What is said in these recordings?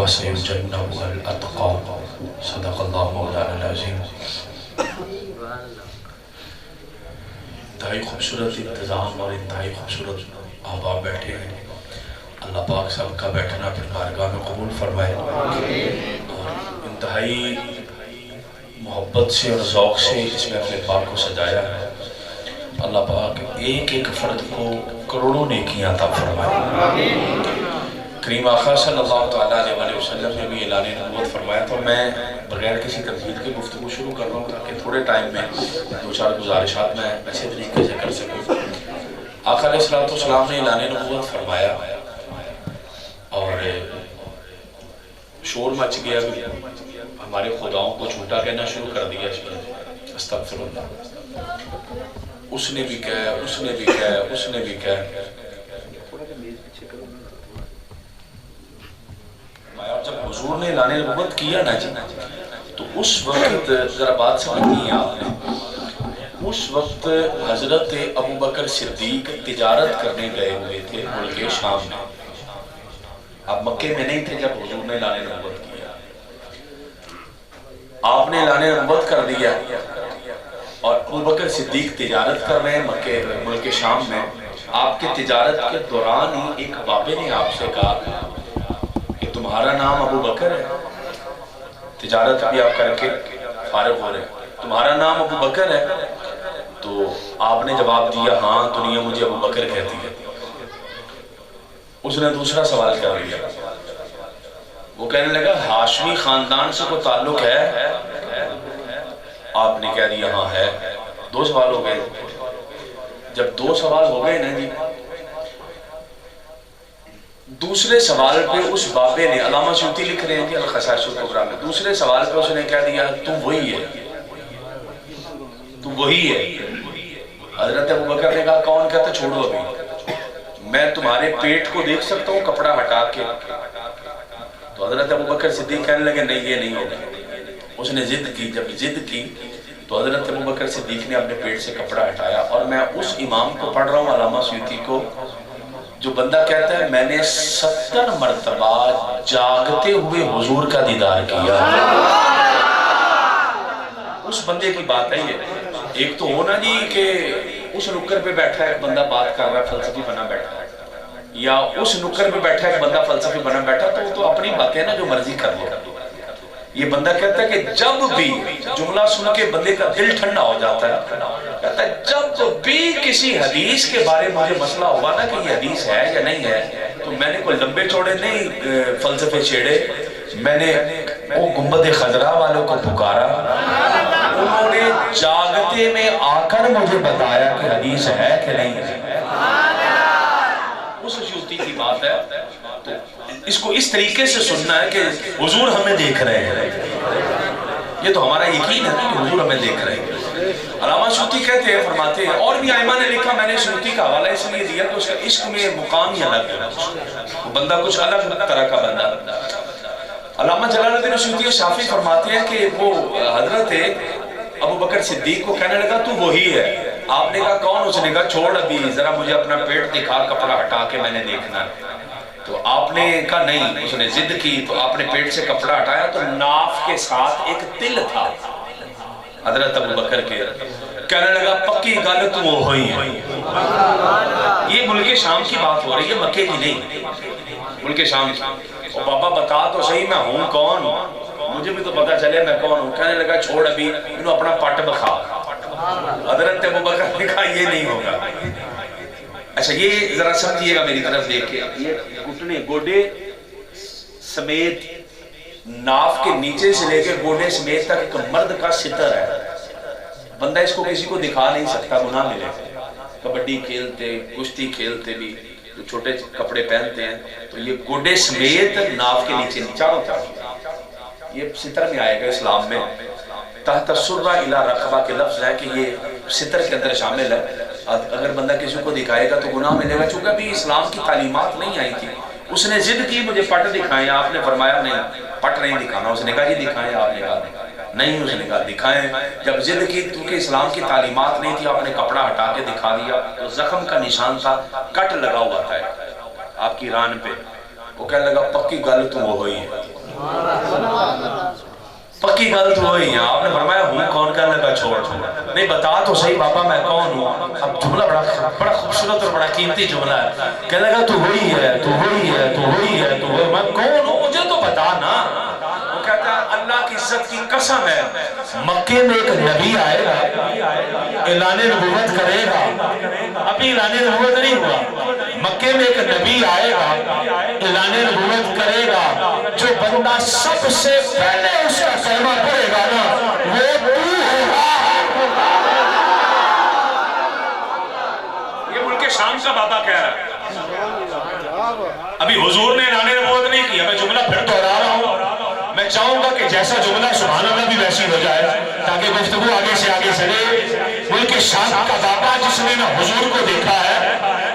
وَسَيُجَنَّبُهَا الْأَتْقَى صدق اللہ مولانا العظیم۔ انتہائی خوبصورت انتظام اور انتہائی خوبصورت احباب بیٹھے ہیں۔ اللہ پاک سب کا بیٹھنا اپنی بارگاہ میں قبول فرمائے اور انتہائی محبت سے اور ذوق سے اس میں اپنے پاک کو سجایا ہے۔ اللہ پاک ایک ایک فرد کو کروڑوں نیکیاں عطا فرمائے۔ کریم آقا صلی اللہ تعالیٰ علیہ وسلم نے بھی اعلان نبوت فرمایا، تو میں بغیر کسی تمہید کے گفتگو شروع کر رہا ہوں تاکہ تھوڑے ٹائم میں دو چار گزارشات میں اچھے طریقے سے کر سکوں۔ آقا علیہ السلام نے اعلان نبوت فرمایا اور شور مچ گیا، ہمارے خداؤں کو جھوٹا کہنا شروع کر دیا، استغفر اللہ، اس نے بھی کہا، اس نے بھی کہا، اس نے بھی کہا۔ جب حضور نے اعلان نبوت کیا نا جی، تو اس وقت ذرا بات سمجھنی ہے آپ نے، اس وقت حضرت ابوبکر صدیق تجارت کرنے گئے ہوئے تھے ملک شام میں۔ آپ مکے میں نہیں تھے جب حضور نے اعلان نبوت کیا، آپ نے اعلان نبوت کر دیا اور ابوبکر صدیق تجارت کر رہے ہیں مکے ملک شام میں۔ آپ کے تجارت کے دوران ہی ایک بابے نے آپ سے کہا کہ تمہارا نام ابوبکر ہے، تجارت بھی آپ کر کے فارغ ہو رہے ہیں، تمہارا نام ابوبکر ہے؟ تو آپ نے جواب دیا ہاں، دنیا مجھے ابوبکر کہتی ہے۔ اس نے دوسرا سوال کر لیا، وہ کہنے لگا ہاشمی خاندان سے کوئی تعلق ہے؟ آپ نے کہہ دیا ہاں ہے۔ دو سوال ہو گئے۔ جب دو سوال ہو گئے نا جی، دوسرے سوال پہ اس بابے نے، علامہ سیوطی لکھ رہے ہیں کہ الخصائص الکبریٰ میں، دوسرے سوال پہ اس نے کہہ دیا تم وہی ہے، تم وہی ہے۔ حضرت ابوبکر نے کہا کون؟ کہتا چھوڑو ابھی، میں تمہارے پیٹ کو دیکھ سکتا ہوں کپڑا ہٹا کے؟ تو حضرت ابوبکر صدیق کہنے لگے نہیں، یہ نہیں ہوگا۔ اس نے ضد کی، جب ضد کی تو حضرت ابوبکر صدیق نے اپنے پیٹ سے کپڑا ہٹایا، اور میں اس امام کو پڑھ رہا ہوں علامہ سیوطی کو، جو بندہ کہتا ہے میں نے 70 مرتبہ جاگتے ہوئے حضور کا دیدار کیا۔ اس بندے کی بات ہے یہ۔ ایک تو ہونا جی کہ اس نکر پہ بیٹھا ہے بندہ بات کر رہا ہے، فلسفی بنا بیٹھا ہے، یا اس نکر پہ بیٹھا ہے بندہ فلسفی بنا بیٹھا، تو اپنی بات ہے نا، جو مرضی کر لو۔ یہ بندہ کہتا ہے کہ جب بھی جملہ سن کے بندے کا دل ٹھنڈا ہو جاتا ہے، کہتا ہے جب بھی کسی حدیث کے بارے میں مجھے مسئلہ ہوا نا کہ یہ حدیث ہے یا نہیں ہے، تو میں نے کوئی لمبے چوڑے نہیں فلسفے چھیڑے، میں نے وہ گنبد خضرا والوں کو پکارا، انہوں نے جاگتے میں آ کر مجھے بتایا کہ حدیث ہے کہ نہیں ہے۔ اس سیوطی کی بات ہے، تو اس کو اس طریقے سے سننا ہے کہ حضور ہمیں دیکھ رہے ہیں، یہ تو ہمارا یقین ہے کہ حضور ہمیں دیکھ رہے ہیں۔ علامہ سیوطی کہتے ہیں، فرماتے ہیں، اور بھی ائمہ نے لکھا، میں نے سیوطی کا حوالہ اس لیے دیا کہ اس کا عشق میں مقام ہی الگ ہے، وہ بندہ کچھ الگ طرح کا بندہ۔ علامہ جلال الدین سیوطی شافعی فرماتے ہیں کہ وہ حضرت ابوبکر صدیق کو کہنے لگا تو وہی ہے۔ آپ نے کہا کون؟ اس نے کہا چھوڑ ابھی، ذرا مجھے اپنا پیٹ دکھا، کپڑا ہٹا کے میں نے دیکھنا ہے۔ تو آپ نے کہا نہیں، اس نے ضد کی، تو آپ نے پیٹ سے کپڑا ہٹایا تو ناف کے ساتھ ایک تل تھا حضرت ابوبکر کے۔ کہنے لگا پکی گل تو وہ ہوئی ہے۔ یہ ملک شام کی بات ہو رہی ہے، مکے کی نہیں، ملک شام کی۔ اور بابا بتا تو صحیح میں ہوں کون، مجھے بھی تو پتا چلے میں کون ہوں۔ کہنے لگا چھوڑ ابھی، انہوں اپنا پٹ بخا۔ حضرت ابوبکر نے کہا یہ نہیں ہوگا۔ اچھا یہ ذرا سمجھیے گا میری طرف دیکھ کے، یہ گھٹنے گوڑے سمیت، ناف کے نیچے سے لے کے گوڑے سمیت تک ایک مرد کا ستر ہے، بندہ اس کو کسی کو دکھا نہیں سکتا، گناہ ملے۔ کبڈی کھیلتے، کشتی کھیلتے بھی جو چھوٹے کپڑے پہنتے ہیں، تو یہ گوڑے سمیت ناف کے نیچے چاروں طرف، یہ ستر میں آئے گا اسلام میں۔ تحت السرہ الی رقبہ کے لفظ ہے کہ یہ ستر کے اندر شامل ہے۔ اگر بندہ کسی کو دکھائے گا تو گناہ ملے گا، چونکہ ابھی اسلام کی تعلیمات نہیں آئی تھی۔ اس نے ضد کی مجھے پٹ دکھائیں، آپ نے فرمایا نہیں پٹ نہیں دکھانا، اس نے کہا جی دکھائیں، آپ نے کہا نہیں، اس نے کہا دکھائیں۔ جب ضد کی، کیونکہ اسلام کی تعلیمات نہیں تھی، آپ نے کپڑا ہٹا کے دکھا دیا، تو زخم کا نشان تھا، کٹ لگا ہوا تھا آپ کی ران پہ۔ وہ کہنے لگا پکی گل تو وہ ہوئی ہے۔ پکی گل تو وہی ہے. آپ نے فرمایا ہوں کون کہنے لگا چھوڑ. نہیں بتا تو صحیح بابا میں کون ہوں. اب جملہ بڑا خوبصورت اور بڑا قیمتی جملہ ہے. کہنے لگا تو وہی ہے, تو وہی ہے, تو وہی ہے, تو وہی. میں کون ہوں مجھے تو بتا نا. وہ کہتا ہے اللہ کی عزت کی قسم ہے, مکے میں ایک نبی آئے گا, اعلان نبوت کرے گا. ابھی اعلان نبوت نہیں ہوا. مکے میں ایک نبی آئے گا, اعلان نبوت کرے گا. جو بندہ سب سے پہلے اس کا کلمہ پڑھے گا نا وہ تو ہوگا. یہ ملک شام کا بابا کہہ رہا ہے. ابھی حضور نے اعلان نبوت نہیں کیا. میں جملہ پھر دوہرا رہا ہوں. میں چاہوں گا کہ جیسا جملہ سبحان اللہ بھی ویسی ہو جائے تاکہ گفتگو آگے سے آگے چلے. ملک شام کا بابا جس نے نہ حضور کو دیکھا ہے,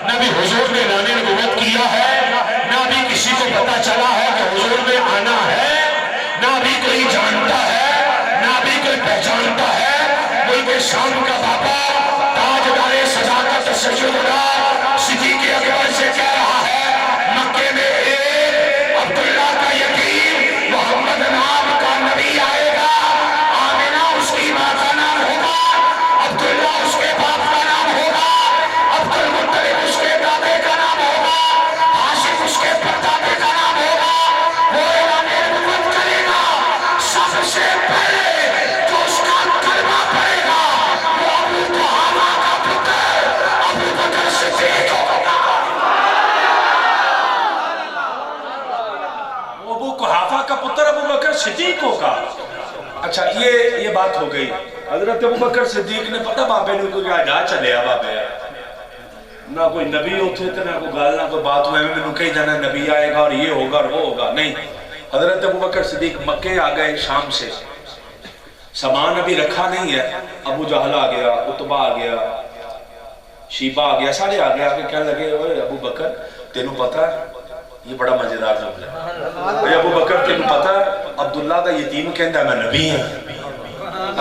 نہ بھی حضور نے اعلان نبوت کیا ہے, نہ بھی کسی کو پتا چلا ہے کہ حضور نے آنا ہے, نہ بھی کوئی جانتا ہے, نہ بھی کوئی پہچانتا ہے. ملک شام کا بابا تاجدار صداقت سیدنا صدیق اکبر سے کہہ رہا ہے مکے میں ایک عبداللہ کا یتیم محمد نام کا نبی آئے گا. آمنہ اس کی ماں کا نام ہوگا, عبداللہ اس کے باپ کا نام ہوگا, عبدالمطلب اس کے دادے کا نام ہوگا, ہاشم اس کے پردادے کا نام ہوگا. وہ اعلان نبوت کرے گا. سب سے پہلے جو اس کا کلمہ پڑھے گا وہ ابو قحافہ کا پتر ابو بکر صدیق ہوگا. ابو قحافہ کا پتر ابو بکر صدیق ہوگا. اچھا یہ بات ہو گئی. حضرت ابو بکر صدیق نے پتہ بابے نے کوئی جا چلے بابے, نہ کوئی نبی ہوتے تھے, نہ کوئی گال, نہ کوئی بات ہوئے میں کہیں جانا نبی آئے گا اور یہ ہوگا اور وہ ہوگا. نہیں, حضرت ابو بکر صدیق مکے آ گئے شام سے. سامان ابھی رکھا نہیں ہے. ابو جہل آ گیا, عتبہ آ گیا, شیبہ آ گیا, سارے آ گیا. آگے کہنے لگے اوے ابو بکر تینوں پتہ ہے, یہ بڑا مزیدار جملہ ہے. ابو بکر تینوں پتہ ہے عبداللہ دا یتیم کہندا میں نبی ہوں.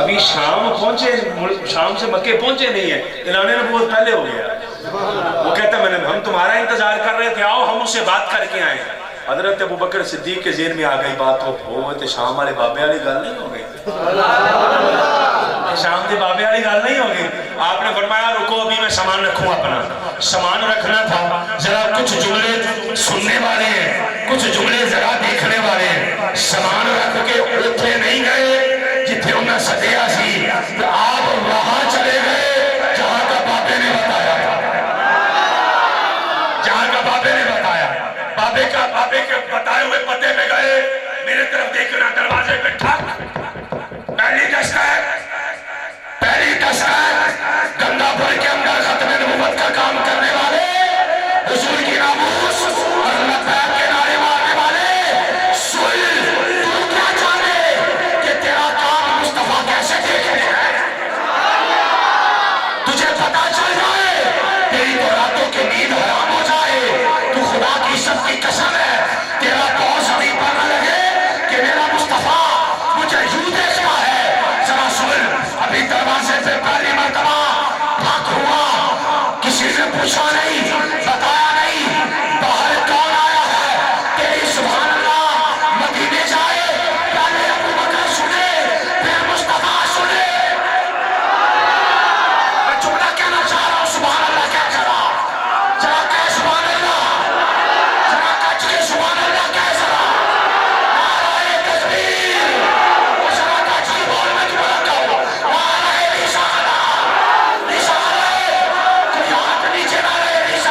ابھی شام پہنچے, شام سے مکے پہنچے نہیں ہیں, اعلان نبوت پہلے ہو گیا. وہ کہتا ہے ہم تمہارا انتظار کر رہے تھے, آؤ ہم اسے بات کر کے آئیں. حضرت ابو بکر صدیق کے ذہن میں آ گئی بات, ہو تے شام والے بابے والی گل نہیں ہو گئی. شام کے بابے والی گل نہیں ہو گئی. آپ نے فرمایا رکو ابھی میں سامان رکھوں اپنا. سامان رکھنا تھا. ذرا کچھ جملے سننے والے ہیں, کچھ جملے ذرا دیکھنے والے ہیں. سامان رکھ کے اوتھے نہیں گئے جتھے انہیں سدیا سی, آپ وہاں چلے گئے جہاں کا بابے نے بتایا تھا. جہاں کا بابے نے بتایا, بابے کے بتائے ہوئے پتے میں گئے. میرے طرف دیکھنا, دروازے پہ ٹھک, پہلی دستک گنگا پور کے اندر ختم نبوت کا کام کرنے والے, حضور کی ناموس اور لبیک کے نعرے مارنے والے, سن تو کیا جانے کہ تیرا کام مصطفیٰ کیسے دیکھنے ہیں. تجھے پتا چل جائے تیری تو راتوں کی نیند حرام ہو جائے. تو خدا کی عزت کی قسم ہے تیرا پاؤں زمین پر نہ لگے کہ میرا مصطفیٰ مجھے یوں دیکھتا ہے. ذرا سن, ابھی دروازے پہ پہلی مرتبہ پھک ہوا, کسی نے پوچھا نہیں, بتایا نہیں باہر کون آیا ہے. تیری سبحان اللہ مدینے جائے, پہلے ابو بکر سنے پھر مصطفیٰ سنے. میں جملہ کہنا چاہ رہا ہوں, سبحان اللہ کیا کرا, ذرا کہہ سبحان اللہ, ذرا کچھ کے سبحان اللہ کہہ, ذرا نعرہ تکبیر, ذرا کچھ کی بول میں جملہ کہوں, نعرہ رسالہ, کوئی ہاتھ نیچے نعرہ رسالہ.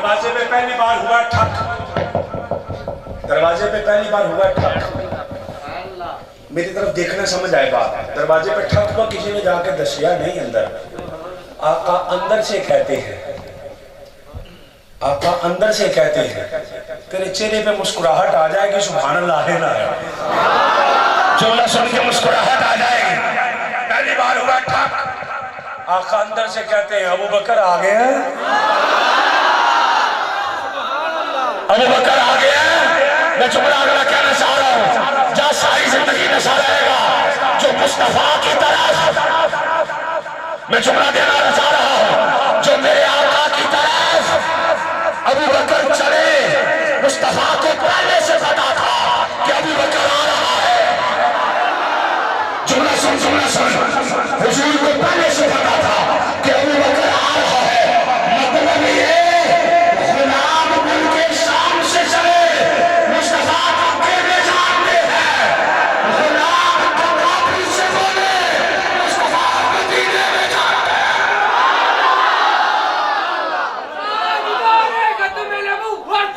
दरवाजे पे पहली बार हुआ ठक, दरवाजे पे पहली बार हुआ ठक। मेरी तरफ देखना समझ आए बात। दरवाजे पे ठक हुआ, किसी ने जाके दसिया नहीं अंदर। आका अंदर से कहते हैं, आका अंदर से कहते हैं, तेरे चेहरे पे मुस्कुराहट आ जाएगी, सुभान अल्लाह है ना, जुमला सुन के मुस्कुराहट आ जाएगी। पहली बार हुआ ठक, आका अंदर से कहते हैं अबू बकर आ गए हैं, अबू बकर आ गए हैं। मैं जुमला अगला कहना चाह रहा हूँ, जा सारी जिंदगी नशा रहेगा जो मुस्तफा की तरफ, मैं जुमला देना चाह रहा हूँ, जो मेरे आका की तरफ अबू बकर चले, मुस्तफा को पहले से पता था कि अबू बकर आ रहा है। जुमला सुन, जुमला सुन, हुजूर को पहले से पता था कि अबू बकर आ रहा है। मतलब ये गुलाम मुल्के शाम से चले, मुस्तफा को कहने जानते हैं, गुलाम को काफिर से बोले, मुस्तफा मदीने में जानते हैं।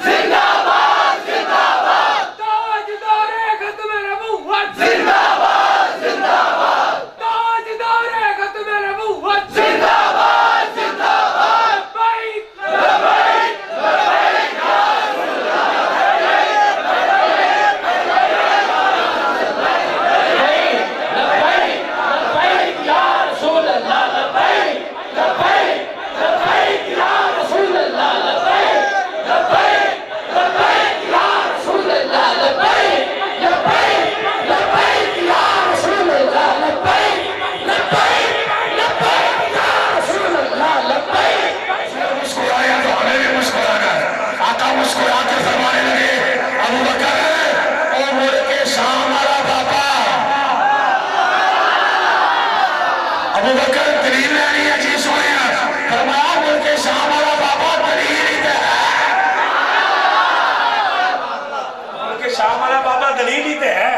जिंदाबाद जिंदाबाद, ताजदारे खत्म नबूवत जिंदाबाद जिंदाबाद, ताजदारे खत्म नबूवत जिंदाबाद जिंदाबाद, लबैक लबैक लबैक या रसूल अल्लाह, लबैक लबैक लबैक या रसूल अल्लाह, लबैक लबैक लबैक या रसूल अल्लाह, लबैक लबैक लबैक या रसूल अल्लाह, लबैक लबैक लबैक या रसूल अल्लाह, लबैक। मुस्कुराया तो हमें भी मुस्कुराना। आका मुस्कुरा के फरमाने लगे, अबू बकर ओ मुल्के शाम वाला बाबा, अबू बकर दलील लेनी है जी, सुने फरमाया मुल्के शाम वाला बाबा दलील ही तो है, मुल्के शाम वाला बाबा दलील ही तो है।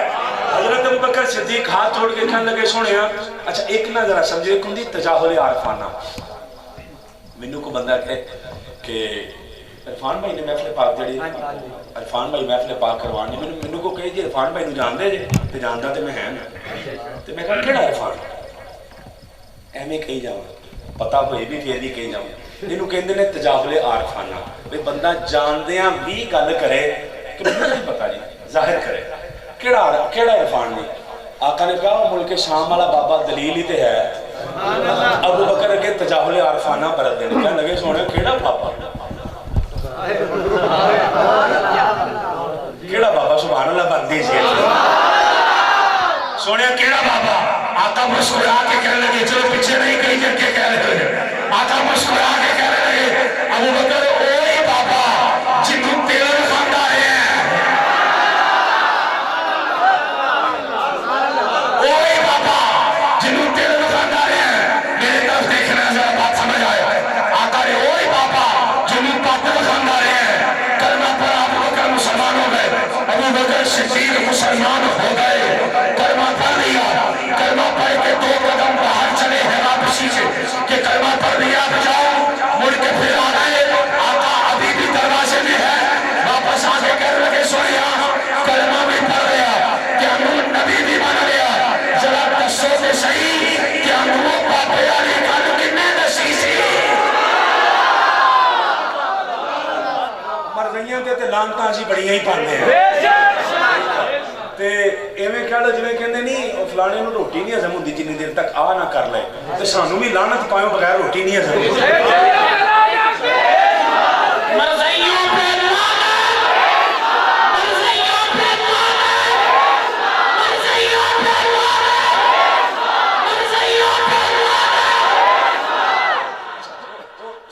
हजरत अबू बकर सिद्दीक हाथ जोड़ के कहने लगे, सुने अच्छा एक ना जरा समझे, एक हुंदी तजाहुल आरफाना। मैनू को बंदा कहे कि इरफान भाई ने महफिल पाक जी, इरफान भाई महफिल पाक करवानी, मैनू को कहे जी इरफान भाई जानते जे, तो जानता तो मैं है ना, तो मैं कहा केड़ा इरफान, एवें कही जावा, पता होए भी फिर भी कही जावा। इनू कहते ने तजाहुल आरफाना, भाई बंदा जानदियां भी गल करे कि मैनू नहीं पता जी, जाहिर करे केड़ा केड़ा इरफान नहीं। आका ने कहा मुल्के शाम वाला बाबा दलील ही तो है। अबू बकर अगे तजाहुल आरफाना बरत देने, कहने लगे सोने केड़ा बाबा, केड़ा बाबा, सुभान अल्लाह बंदी जी, सोने केड़ा बाबा। आका मुस्कुरा के कहने लगे, चलो पीछे नहीं कहीं करके कहने लगे, आका मुस्कुरा के कहने लगे, अबू बकर ओए बाबा जिन्हों तेल खांदा है, ओए बाबा जिन्हों तेल खांदा है, मेरे तरफ देखना जरा बात समझ आए। आका ने ओए बाबा जिन्हों पापड़ खांदा है, कलमा पर अबू बकर मुसलमान हो गए, अबू बकर सिद्दीक मुसलमान हो गए, कलमा पढ़ लिया, कलमा पढ़ के 2 कदम बाहर चले हैं वापसी से कि कलमा पढ़ लिया तो जाओ, मुड़ के फिर आ गए। आका अभी भी दरवाजे में है, वापस आके कहने लगे सोनिया कलमा भी पढ़ गया, क्या नूर नबी भी बन गया, जरा दसो तो सही क्या नूर पापे वाली गल किन्ने दसी सी। मर गईयां ते लानतां जी बड़ियां ही पांदे हैं, ते एवें कह लो जिवें कहंदे नहीं फलाने नूं रोटी नहीं हजम हुंदी जिन्नी देर तक आ ना कर ले, ते सानू भी लानत पाओ बगैर रोटी नहीं हजम हुंदी।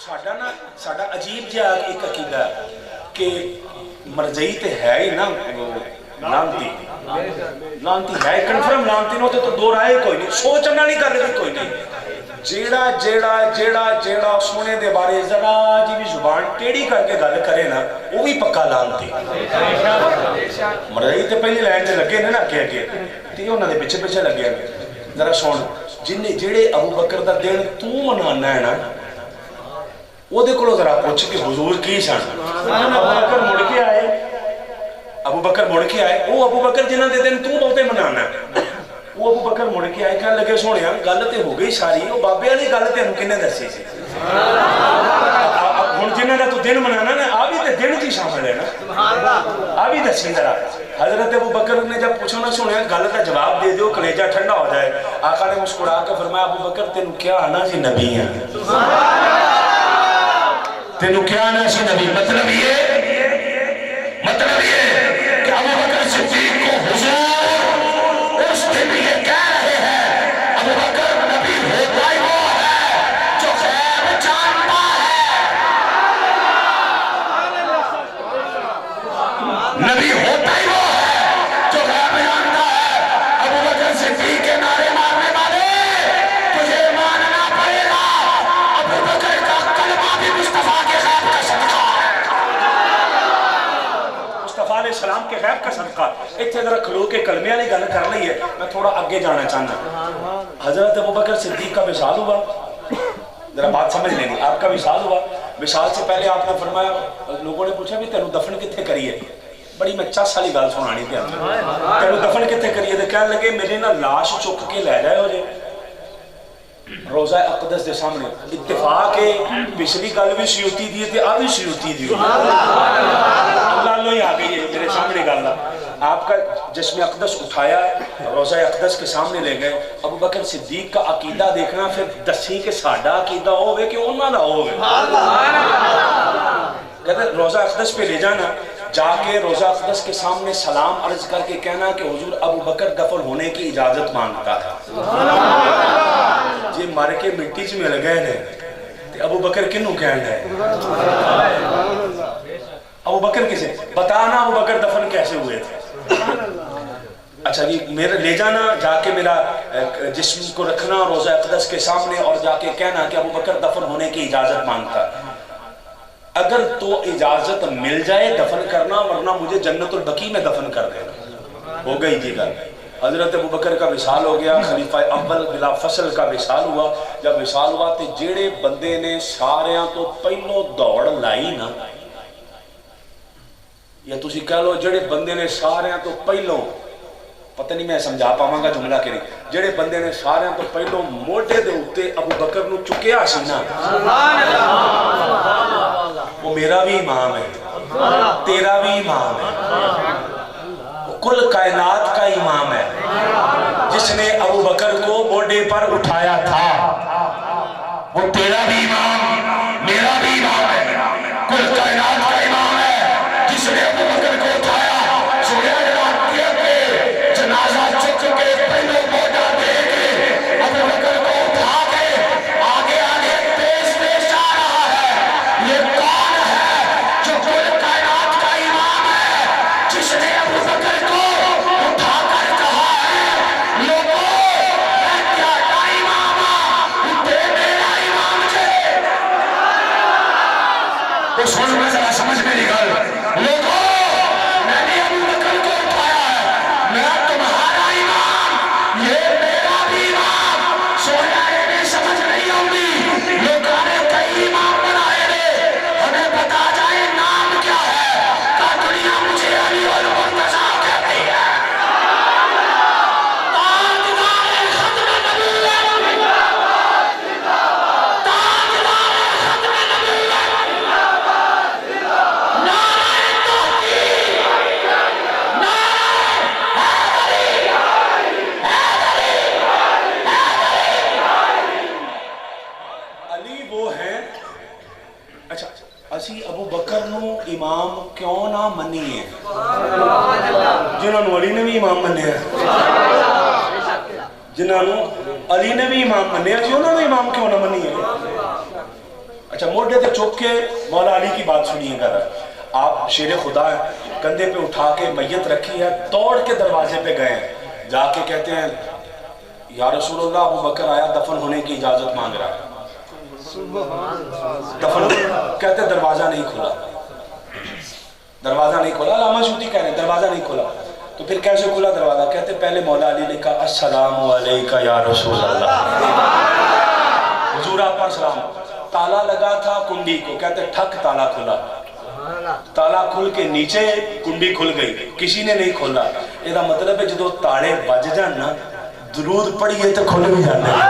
साडा ना साडा अजीब जिहा एक अकीदा कि मरजई ते है ही ना लानती, लानती है कन्फर्म लानती नो तो दो राय कोई नहीं, सोचना नहीं कर रही कोई नहीं। जेड़ा जेड़ा जेड़ा जेड़ा सोने दे बारे जरा जी भी जुबान टेढ़ी करके गल करे ना वो भी पक्का लानती। मरई ते पहली लाइन ते लगे ने ना अगे अगे ते उन्हां दे पिछे पिछे लगे ने। जरा सुन जिन्ने जेड़े अबू बकर दा दिन तू मनाना है ना ਉਹਦੇ ਕੋਲੋਂ ਜ਼ਰਾ ਪੁੱਛ ਕਿ हुजूर की सन। अबू बकर मुड़ के आए, अबू बकर मुड़ के आए, वो अबू बकर जिन्हां दे दिन तू बहुते मनाना। वो अबू बकर मुड़ के आए, कहने लगे सोहणिया गल ते हो गई सारी, वो बाबे वाली गल तैनूं किन्ने दसी सी? हुण जिन्हां दा तू दिन मनाना ना, आ भी ते दिन च शामिल है ना, आ भी दसी जरा। हजरत अबू बकर ने जब पूछा ना सोहणिया गल का जवाब दे दियो, कलेजा ठंडा हो जाए। आका ने मुस्कुरा के फरमाया अबू बकर तेनूं क्या आना जी नबी है, तेनू क्या आना सी नबी। मतलब ये कि अबू बकर सिद्दीक को हुजूर उस दिन ये कह रहे हैं अबू बकर नबी होता ही वो है जो गैब जानता है, नबी होता ही वो है जो गैब जानता है। अबू बकर सिद्दीक के नारे मारने वाले तुझे मानना पड़ेगा, अबू बकर का कलमा भी मुस्तफा सलाम के गैब का सदका। इतने जरा खलो के कलमे वाली गल कर ली है, मैं थोड़ा आगे जाना चाहना। हजरत अबू बकर सिद्दीक का विशाल हुआ, जरा बात समझ लेनी, आपका विशाल हुआ। विशाल से पहले आपने फरमाया, लोगों ने पूछा भी तेनू दफन कितने करिए, बड़ी मैं चस वाली गल सुनानी थी, तेनू दफन कितने करिए, तो कहने लगे मेरे ना लाश चुक के लै जाए जे रोज़ा अक़दस के सामने। इत्तेफाक है पिछली गल भी सियूती दी है, आ भी सियूती दी अल्लाह ही आ गई है मेरे सामने गल। आपका जिस्म अक़दस उठाया, रोज़ा अक़दस के सामने ले गए। अबू बकर सिद्दीक का अकीदा देखना, फिर दसी कि साडा अकीदा होवे कि उन्हां दा होवे। कहते रोज़ा अक़दस पे ले जाना, जाके रोज़ा अक़दस के सामने सलाम अर्ज करके कहना कि हुजूर अबू बकर दफन होने की इजाजत मांगता था। जे मर के मिट्टी च मिल गए ने ते अबू बकर किनू कहना है? अबू बकर किसे बताना, अबू बकर दफन कैसे हुए थे? अच्छा जी, मेरे ले जाना, जाके मेरा जिस्म को रखना रोज़ा अक़दस के सामने और जाके कहना कि अबू बकर दफन होने की इजाजत मांगता। अगर तो इजाजत मिल जाए दफन करना, वरना मुझे जन्नतुल बकी में दफन कर देना। हो गई जी गल। हजरत अबू बकर का विसाल हो गया, खलीफा अव्वल बिला फसल का विसाल हुआ। जब विसाल हुआ तो जेड़े बंदे ने सारियां तो पहलों दौड़ लाई ना, या तुसी कह लो जेड़े बंदे ने सारियां तो पहलों, पता नहीं मैं समझा पावांगा जुमला कि नहीं, जेड़े बंदे ने सारियां तो पहलों मोढे दे उत्ते अबू बकर नूं चुकिया सी ना, वो मेरा भी इमाम है, तेरा भी इमाम है, कुल कायनात का इमाम है। जिसने अबू बकर को मोढे पर उठाया था वो तेरा भी इमाम, मेरा भी इमाम है, कुल कायनात का इमाम है। जिसने अबू बकर को उठाया, जनाजा चुक के पहले मोटा दे के अबू बकर को उठा के आगे आगे पेश पेश आ रहा है। ये कौन है जो कुल कायनात का इमाम है, जिसने अबू बकर को उठा कर कहा है लोगों मैं क्या इमाम उठे मेरा इमाम जे। तो सुन में जरा समझ मेरी गल, लोगों मैंने अबू बकर को उठाया है, मैं तुम्हारा इमाम, ये मेरा भी इमाम। सोया ने समझ नहीं आती, लोगों ने कई इमाम बनाए रे, हमें बता जाए नाम क्या है। का दुनिया मुझे अली और मुर्तजा कहती है। ताजदार खत्म नबूवत, ताजदार खत्म नबूवत, नारे तौहीद, अली वो है। अच्छा, असी अबू बकर नू इमाम क्यों ना मनीए, जिन्होंने अली ने भी इमाम मनिया, जिन्होंने अली ने भी इमाम मनिया, जी उन्होंने इमाम क्यों ना मनीए। अच्छा, मोढे पे चुक के मौला अली की बात सुनिएगा। आप शेर खुदा है, कंधे पे उठा के मैयत रखी है, दौड़ के दरवाजे पे गए, जाके कहते हैं या रसूलुल्लाह अबू बकर आया, दफन होने की इजाजत मांग रहा है। दफन कहते दरवाजा नहीं खुला, दरवाजा नहीं खोला। अल्लामा सूती कह रहे हैं दरवाजा नहीं खोला, तो फिर कैसे खुला दरवाजा? कहते पहले मौला अली ने कहा अस्सलामु अलैका या रसूल अल्लाह, हुजूर आप पर सलाम। ताला लगा था कुंडी को, कहते ठक ताला खुला, ताला खुल के नीचे कुंडी खुल गई, किसी ने नहीं खोला। ਇਹਦਾ मतलब है जो ताले बज जान ना दरूद पढ़िए तो खुल भी जाते हैं,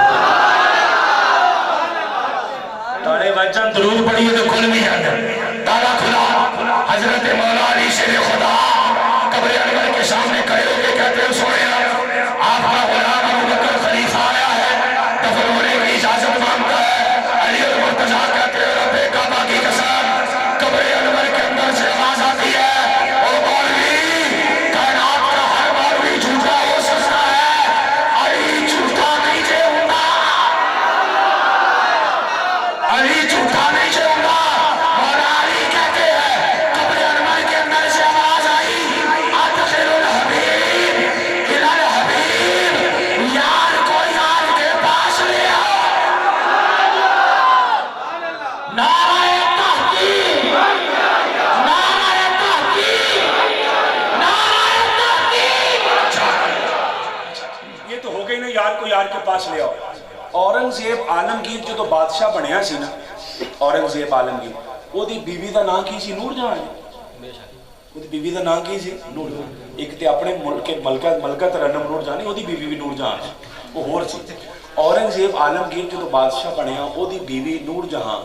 ताले बज जान दरूद पढ़िए तो खुल भी जाते हैं। ताला खुला, हजरत मौला अली शेर खुदा कब्र अनवर के सामने खड़े होकर कहते हैं सोने आपका गुलाम अबू बकर खलीफा आया है, दफन होने की इजाजत मांगता है। अली और मुर्तजा कहते हैं रब्बे काबा की कसम, कब्र अनवर के अंदर से आवाज आती है, ओ मौलवी, कायनात का हर मौलवी झूठा हो सकता है, अली झूठा नहीं जे होगा, अली झूठा नहीं जे होगा। मौला अली कहते हैं कब्र अनवर के अंदर से आवाज आई, अदखिलुल हबीब इलल हबीब, यार को यार के पास ले आओ। नारे तहकीम, नारे तहकीम, नारे तहकीम। ये तो हो गई ना, यार को यार के पास ले आओ। औरंगजेब आलमगीर जो बादशाह बनया सी ना, औरंगजेब आलमगीर, ਉਹਦੀ ਬੀਵੀ ਦਾ ਨਾਂ ਕੀ ਸੀ? ਨੂਰਜਹਾਨ। ਉਹਦੀ ਬੀਵੀ ਦਾ ਨਾਂ ਕੀ ਸੀ? ਨੂਰਜਹਾਨ। ਇੱਕ ਤੇ ਆਪਣੇ ਮੁਲਕ ਮਲਕਾ ਤਰਨਮ ਨੂਰਜਹਾਨ, ਉਹਦੀ ਬੀਵੀ ਵੀ ਨੂਰਜਹਾਨ, ਉਹ ਹੋਰ ਸੀ। औरंगजेब आलमगीर जो बादशाह बनया, ਉਹਦੀ ਬੀਵੀ ਨੂਰਜਹਾਨ,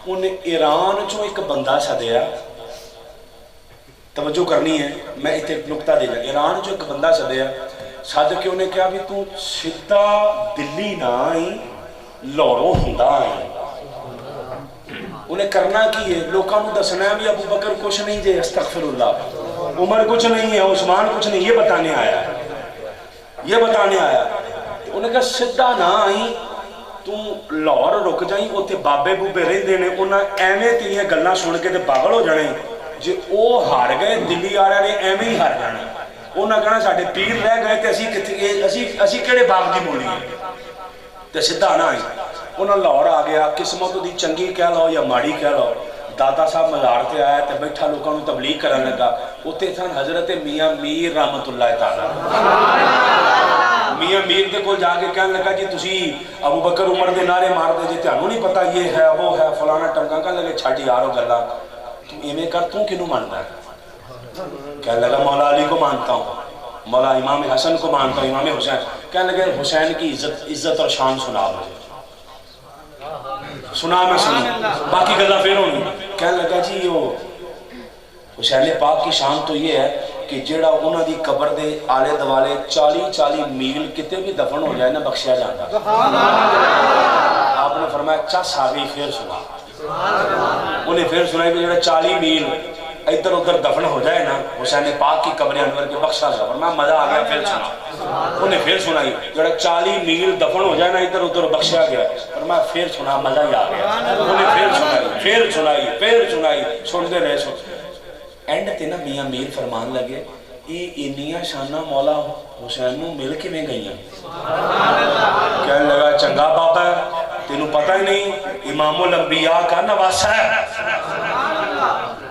ਉਹਨੇ ईरान चो एक बंदा सदया, तवज्जो करनी है, मैं इतने नुकता दे जा। ईरान चो एक बंदा सदया, सद के उन्हें कहा भी तू सीधा दिल्ली ना आई, लाहौरों हुंदा आई। उन्हें करना की है? लोगों को दसना है भी अबू बकर कुछ नहीं जे, अस्तगफिरुल्लाह, उमर कुछ नहीं है, उस्मान कुछ नहीं, ये बताने आया, ये बताने आया। उन्हें कहा सीधा ना आई, तू लाहौर रुक जाई, उत्थे बाबे बूबे रहिंदे ने, उन्हें एवें तेरियां गल्लां सुन के ते पागल हो जाने, जे वो हार गए दिल्ली वालियां ने एवें ही हार जाना। उन्हें कहना साडे पीर रह गए ते असीं कित्थे, असीं किहड़े बाग दी मूली है, ते सीधा ना आई। उन्हें लाहौर आ गया, किस्मत दी चंगी कह लो या माड़ी कह लो, दादा साहब मज़ार ते आया ते बैठा लोगों को तबलीग करन लगा। उत्थे सन हजरत मियाँ मीर रहमतुल्लाह तआला, मियाँ मीर के कोल जाके कहन लगा जी तुसी अबू बकर उमर के नारे मारते जी, तुहानू नहीं पता ये है वो है फलाना टमका। कहन लगे छड्ड यार गल्लां, तू इवें कर, तू किनू मानता है? कहने लगा मौला अली को मानता हूँ, मौला इमाम हसन को मानता हूँ, इमाम हुसैन। कहने लगे हुसैन की इज्जत और शान सुना मुझे। सुना, मैं सुनूं, बाकी गल्लां फिर होनी। कहने लगा जी वो हुसैन पाक की शान तो ये है कि जेड़ा उन्हां दी कब्र दे आले दुआले 40-40 मील किते भी दफन हो जाए ना, बख्शिया जाता। आपने फरमाया चस आ गई, फिर सुना। उन्हें फिर सुनाई कि जेड़ा 40 मील इधर उधर दफन हो जाए ना, हुसैन पाक की कब्र अनवर के बख्शा गया। फरमाया मजा आ गया, फिर सुना। उन्हें फिर सुनाई जेड़ा 40 मील दफन हो जाए ना, इधर उधर बख्शा गया। फरमाया फिर सुना, मजा ही आ गया। उन्हें फिर सुनाई, फिर सुनाई, फिर सुनाई, सुनते रहे। सुन एंड ते ना मियाँ मीर फरमान लगे, ये इन्नियां शाना मौला हुसैन नूं मिल किवें गईयां? कहने लगा चंगा बाबा, तेनू पता ही नहीं इमामुल अंबिया का नवासा है।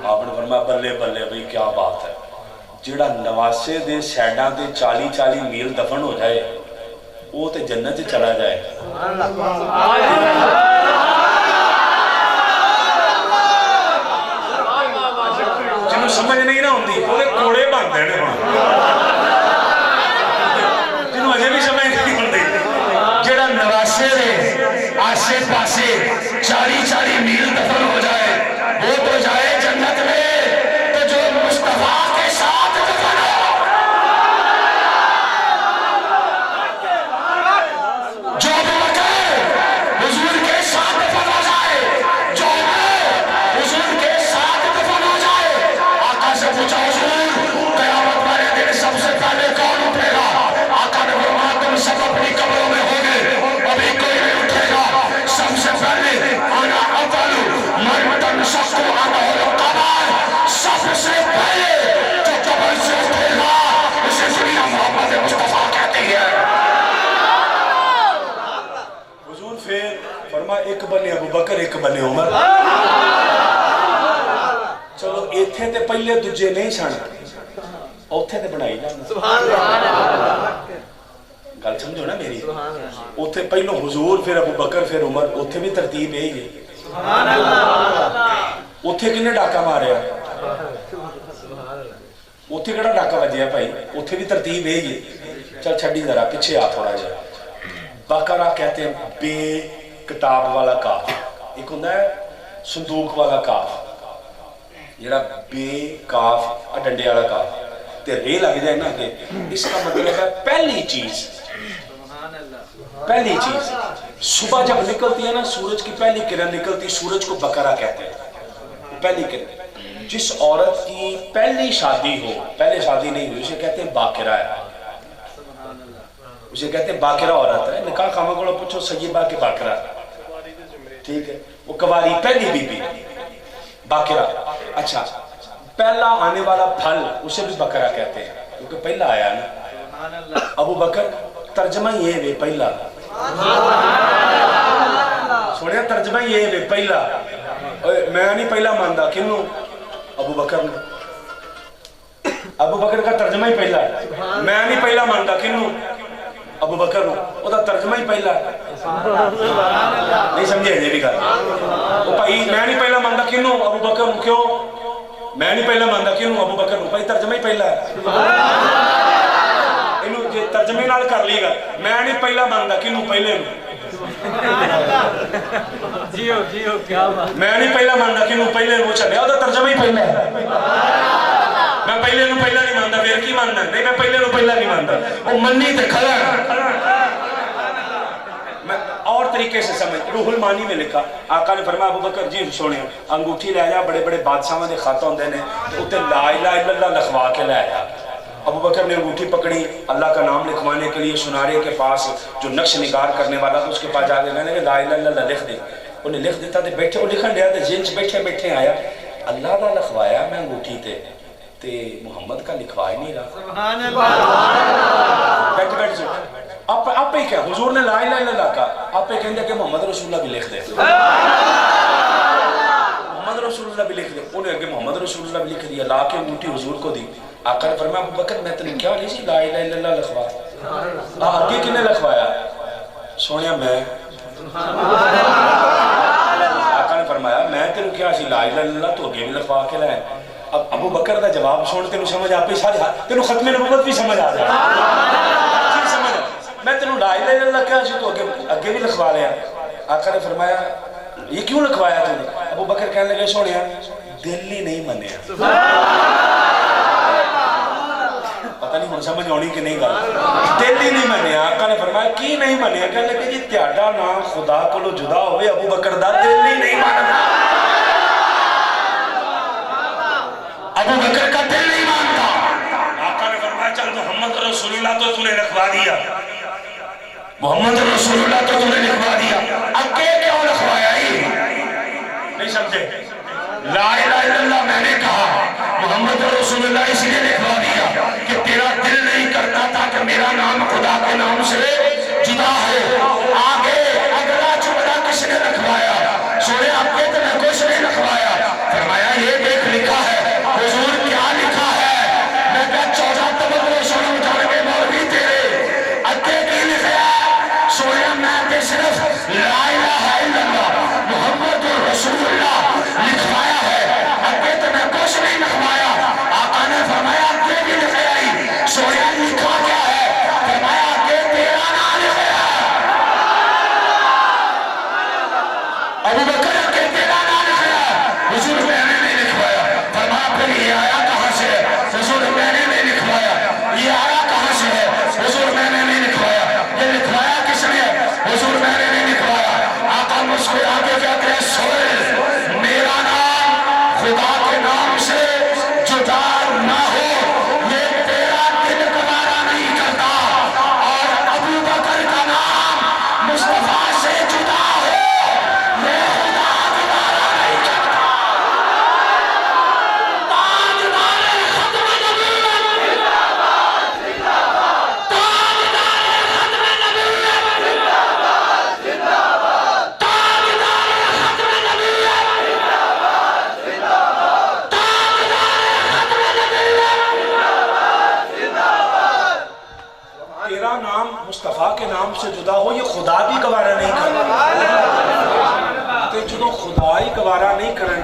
आपने फरमाया बल्ले बल्ले भाई क्या बात है, जिहड़ा नवासे दे सैडां ते 40-40 मील दफन हो जाए वो तो जन्नत च चला जाए। जिन्हों समझ नहीं ना होंदी ਉਹਦੇ ਕੋੜੇ ਬਣਦੇ ਨੇ ਹੁਣ, ਜਿਹਨੂੰ ਅਜੇ ਵੀ ਸਮਝ ਨਹੀਂ ਹੁੰਦੀ, ਜਿਹੜਾ ਨਵਾਸੇ ਦੇ ਆਸੇ ਪਾਸੇ 40-40 मील दफन हो जाए वो तो जाए जन्नत में, तो जो मुस्तफा के साथ दफन हो, जो हुजूर के साथ दफन हो जाए, जो हुजूर के साथ दफन हो जाए। आका से पूछा हुजूर कयामत वाले दिन सबसे पहले कौन उठेगा? आका ने फरमाया तुम सब अपनी कब्रों में होगे, अभी कोई नहीं उठेगा। सबसे पहले आना अव्वलु मन तनशक्कु अनहुल क़बर, सबसे पहले जो कब्र से उठेगा उसे दुनिया मोहम्मद मुस्तफा कहती है। हुजूर फिर फरमाया एक बने अबू बकर एक बने उमर। चलो इत्थे ते पहले दूजे नहीं सन, उत्थे ते बनाई जाना। सुभान अल्लाह, गल समझो ना मेरी। उत्थे पहलो हुजूर फिर अबू बकर फिर उमर, उत्थे भी तरतीब यही है। ਉੱਥੇ ਕਿੰਨੇ ਡਾਕਾ ਮਾਰਿਆ, ਉੱਥੇ ਕਿਹੜਾ ਡਾਕਾ ਵੱਜਿਆ ਭਾਈ, ਉੱਥੇ ਵੀ ਤਰਤੀਬ ਇਹ ਹੀ ਹੈ। चल छड़ी जरा पीछे आ थोड़ा जा। बकरा कहते हैं बे किताब वाला काफ, एक होता है संदूक वाला काफ, जरा बे काफ डंडे वाला काफ ते रे लग जाए ना कि इसका मतलब है पहली चीज। पहली चीज सुबह जब निकलती है ना, सूरज की पहली किरण निकलती, सूरज को बकरा कहते हैं। पहली किरण, जिस औरत की पहली शादी हो, पहले शादी नहीं हुई, उसे कहते हैं बाकिरा है, उसे कहते हैं बाकिरा औरत है। निकाह खामा को पूछो सय्यबा के बाकिरा, ठीक है, वो कवारी पहली बीबी बाकिरा। अच्छा, पहला आने वाला फल उसे भी बकरा कहते हैं क्योंकि पहला आया ना। अबू बकर तर्जमा ये वे पहला, सुनिया तर्जमा ये वे पहला। मैं नहीं पहला मानता किन्नू, अबू बकर ने। अबू बकर का तर्जमा ही पहला है। मैं नहीं पहला मानता किन्नू, अबू बकर नो, ओदा तर्जमा ही पहला है। नहीं समझे ये भी गल भाई, मैं नहीं पहला मानता किन्नू, अबू बकर नो। क्यों मैं नहीं पहला मानता किन्नू, अबू बकर नो? भाई तर्जमा ही पहला है। इनू जे तर्जमे नाल कर ली गल, मैं नहीं पहला मानता किन्नू, पहले नो। जियो जियो क्या बात, मैं नहीं पहला मानता किन्नू, पहले नो। चले ओदा तर्जमा ही पहला है। मैं पहले नु पहला नहीं मानता, फिर की मानना? नहीं, मैं पहले नु पहला नहीं मानता, वो मन्नी ते खड़ा। मैं और तरीके से समझ, रूहुल मानी में लिखा, आका ने फरमाया अबू बकर जी सुने, अंगूठी ले जा, बड़े बड़े बादशाहां दे खत होंदे ने, उत्ते ला इलाहा इल्लल्लाह लिखवा के ले आया। अबू बकर ने अंगूठी पकड़ी, अल्लाह का नाम लिखवाने के लिए सुनारे के पास जो नक्श निगार करने वाला था उसके पास जाके मैंने ला इलाहा इल्लल्लाह लिख दे। उन्हें लिख देता तो बैठे, वो लिखन दिया तो जिन बैठे बैठे आया, अल्लाह का लिखवाया मैं अंगूठी ते मोहम्मद का लिखवा ही नहीं रहा। बैठ बैठ आप ही क्या हुजूर ने ला इलाहा इल्लल्लाह का आप ही कहते कि मोहम्मद रसूलुल्लाह भी लिख दे, मोहम्मद रसूलुल्लाह भी लिख दे। उन्हें आगे मोहम्मद रसूलुल्लाह भी लिख दिया, ला के अंगूठी हुजूर को दी। आका ने फरमाया अबू बकर मैं तेन क्या नहीं सी ला इलाहा इल्लल्लाह लिखवा, आगे किने लिखवाया? सोनिया मैं। आका ने फरमाया मैं तेन क्या सी ला इलाहा इल्लल्लाह, तो अगे भी लिखवा के लाया। अब अबू बकर का जवाब सुन तेन समझ आपे सारे, तेन खत्मे नबूवत भी समझ आ जाए। समझ मैं तेन ला इलाहा इल्लल्लाह क्या सी, तो अगे भी लिखवा लिया। आका ने फरमाया ये क्यों लिखवाया तूने? अबू बकर कहने लगे सोनिया दिल ही नहीं मनिया। पता नहीं हम समझ आनी कि नहीं गल, दिल ही नहीं मनिया। आका ने फरमाया की नहीं मनिया? कहने लगे जी त्याडा नाम खुदा कोलों जुदा होवे, अबू बकर दा दिल ही नहीं मानता, अबू बकर का दिल नहीं मानता। आका ने फरमाया चल मोहम्मद रसूलुल्लाह तो तूने लिखवा दिया, मोहम्मद रसूलुल्लाह तो तूने लिखवा दिया, अके क्यों लिखवाया? नहीं समझे? ला इलाहा इल्लल्लाह मैंने कहा, मोहम्मद रसूलुल्लाह इसलिए लिखवा दिया कि तेरा दिल नहीं करता था कि मेरा नाम खुदा के नाम से जुदा हो। आगे अगला जुमला किसने लिखवाया? सोने आपके तो मैं कुछ नहीं लिखवाया। फरमाया ये देख लिखा है, हुजूर क्या लिखा है? मैं क्या 14 तबक सोने उठा के मौलवी तेरे अत्ते की लिखा? सोया मैं तो सिर्फ ला इलाहा इल्लल्लाह मुहम्मद रसूलुल्लाह लिखवाया है, अत्ते तो मैं कुछ नहीं लिखवाया। आका ने फरमाया अत्ते की लिखाई, सोया लिखा क्या है? फरमाया अत्ते तेरा नाम लिखा।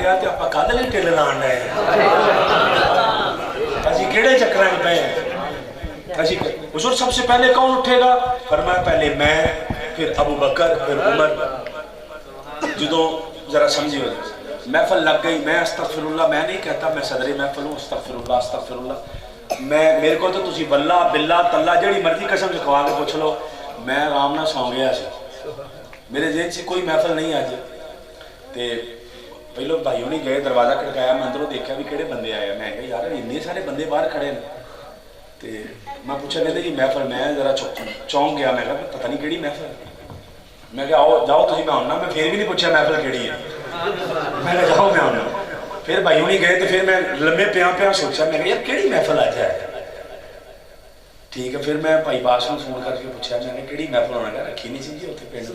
ڈیا تو آپ کل نہیں ٹل لان ڈے اسی کہڑے چکر پہ حضور سب سے پہلے کون اٹھے گا؟ فرمایا پہلے میں، پھر ابو بکر، پھر عمر. جدوں ذرا سمجھیے محفل لگ گئی، میں استغفر اللہ میں نہیں کہتا، میں صدر محفل ہوں، استغفر اللہ استغفر اللہ. میں میرے کو تو تسی واللہ باللہ تاللہ جڑی مرضی قسم چکھوا کے پوچھ لو، میں آرام نہ سو گیا سی، میرے ذہن سے کوئی محفل نہیں آج. تے پہلو بھائیوں نے گئے دروازہ کھڑکایا، میں اندروں دیکھا بھی کہڑے بندے آئے. میں کہا یار اتنے سارے بندے باہر کھڑے ہیں. تے میں پوچھا کہتے جی محفل، میں ذرا چونک گیا. میں کہا پتہ نہیں کہڑی محفل. میں کہا آؤ جاؤ تھی میں آنا. میں پھر بھی نہیں پوچھا محفل کہڑی ہے. میں کہا جاؤ میں آنا. پھر بھائیوں نہیں گئے تو پھر میں لمبے پیا سوچا. میں کہا یار کہڑی محفل آ جائے. ٹھیک ہے پھر میں بھائی باس کو فون کر کے پوچھا، میں نے کہڑی محفل ہونا؟ کہا رکھی نہیں سی جی اتنے پنڈ.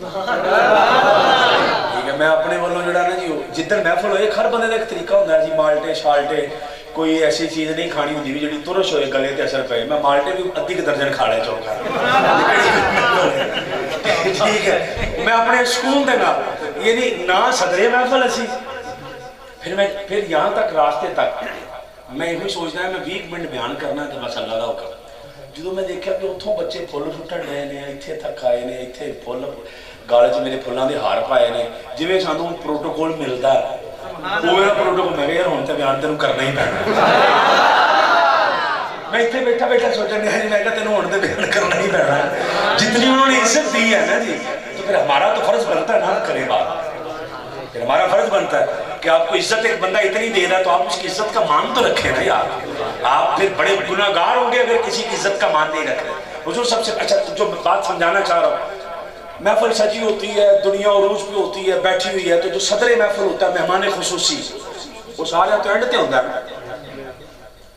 ٹھیک ہے میں اپنے والوں جڑا نا جی جدھر محفل ہوئے ہر بندے کا ایک طریقہ ہوتا ہے جی. مالٹے شالٹے کوئی ایسی چیز نہیں کھانی ہوتی بھی جی ترش ہوئے گلے تے اثر پے. میں مالٹے بھی ادھی کے درجن کھا لے چوک. ٹھیک ہے میں اپنے سکون دے نال یعنی نہ صدر محفل اسی. پھر یہاں تک راستے تک میں یہ سوچنا ہے میں 20 منٹ بیان کرنا تو بس اللہ کا حکم. جدو میں دیکھا کہ اتوں بچے پھول سٹن رہے ہیں، اتنے تک آئے ہیں، اتنے پھول گال چ میرے پھولوں کے ہار پائے نے جی سانوں پروٹوکول ملتا ہے وہ میرا پروٹوکول. میں یار ہوں تو بیان تینوں کرنا ہی پینا. میں اتنے بیٹھا بیٹھا سوچا نہیں جی میں کہا تینوں ہوں تو بیان کرنا ہی پینا. جتنی انہوں نے عزت دی ہے نا جی تو پھر ہمارا تو فرض بنتا ہے نا ہم کریں بات. پھر ہمارا فرض بنتا ہے کہ آپ کو عزت ایک بندہ اتنی دے رہا ہے تو آپ اس کی عزت کا مان تو رکھیں نا یار. آپ پھر بڑے گناہ گار ہوں گے اگر کسی کی عزت کا مان نہیں رکھ رہے. حضور سب سے اچھا جو بات سمجھانا چاہ رہا ہوں، محفل سجی ہوتی ہے، دنیا عروج پہ ہوتی ہے، بیٹھی ہوئی ہے، تو جو صدر محفل ہوتا ہے مہمان خصوصی وہ سارے تو اینڈ تے ہوتا ہے.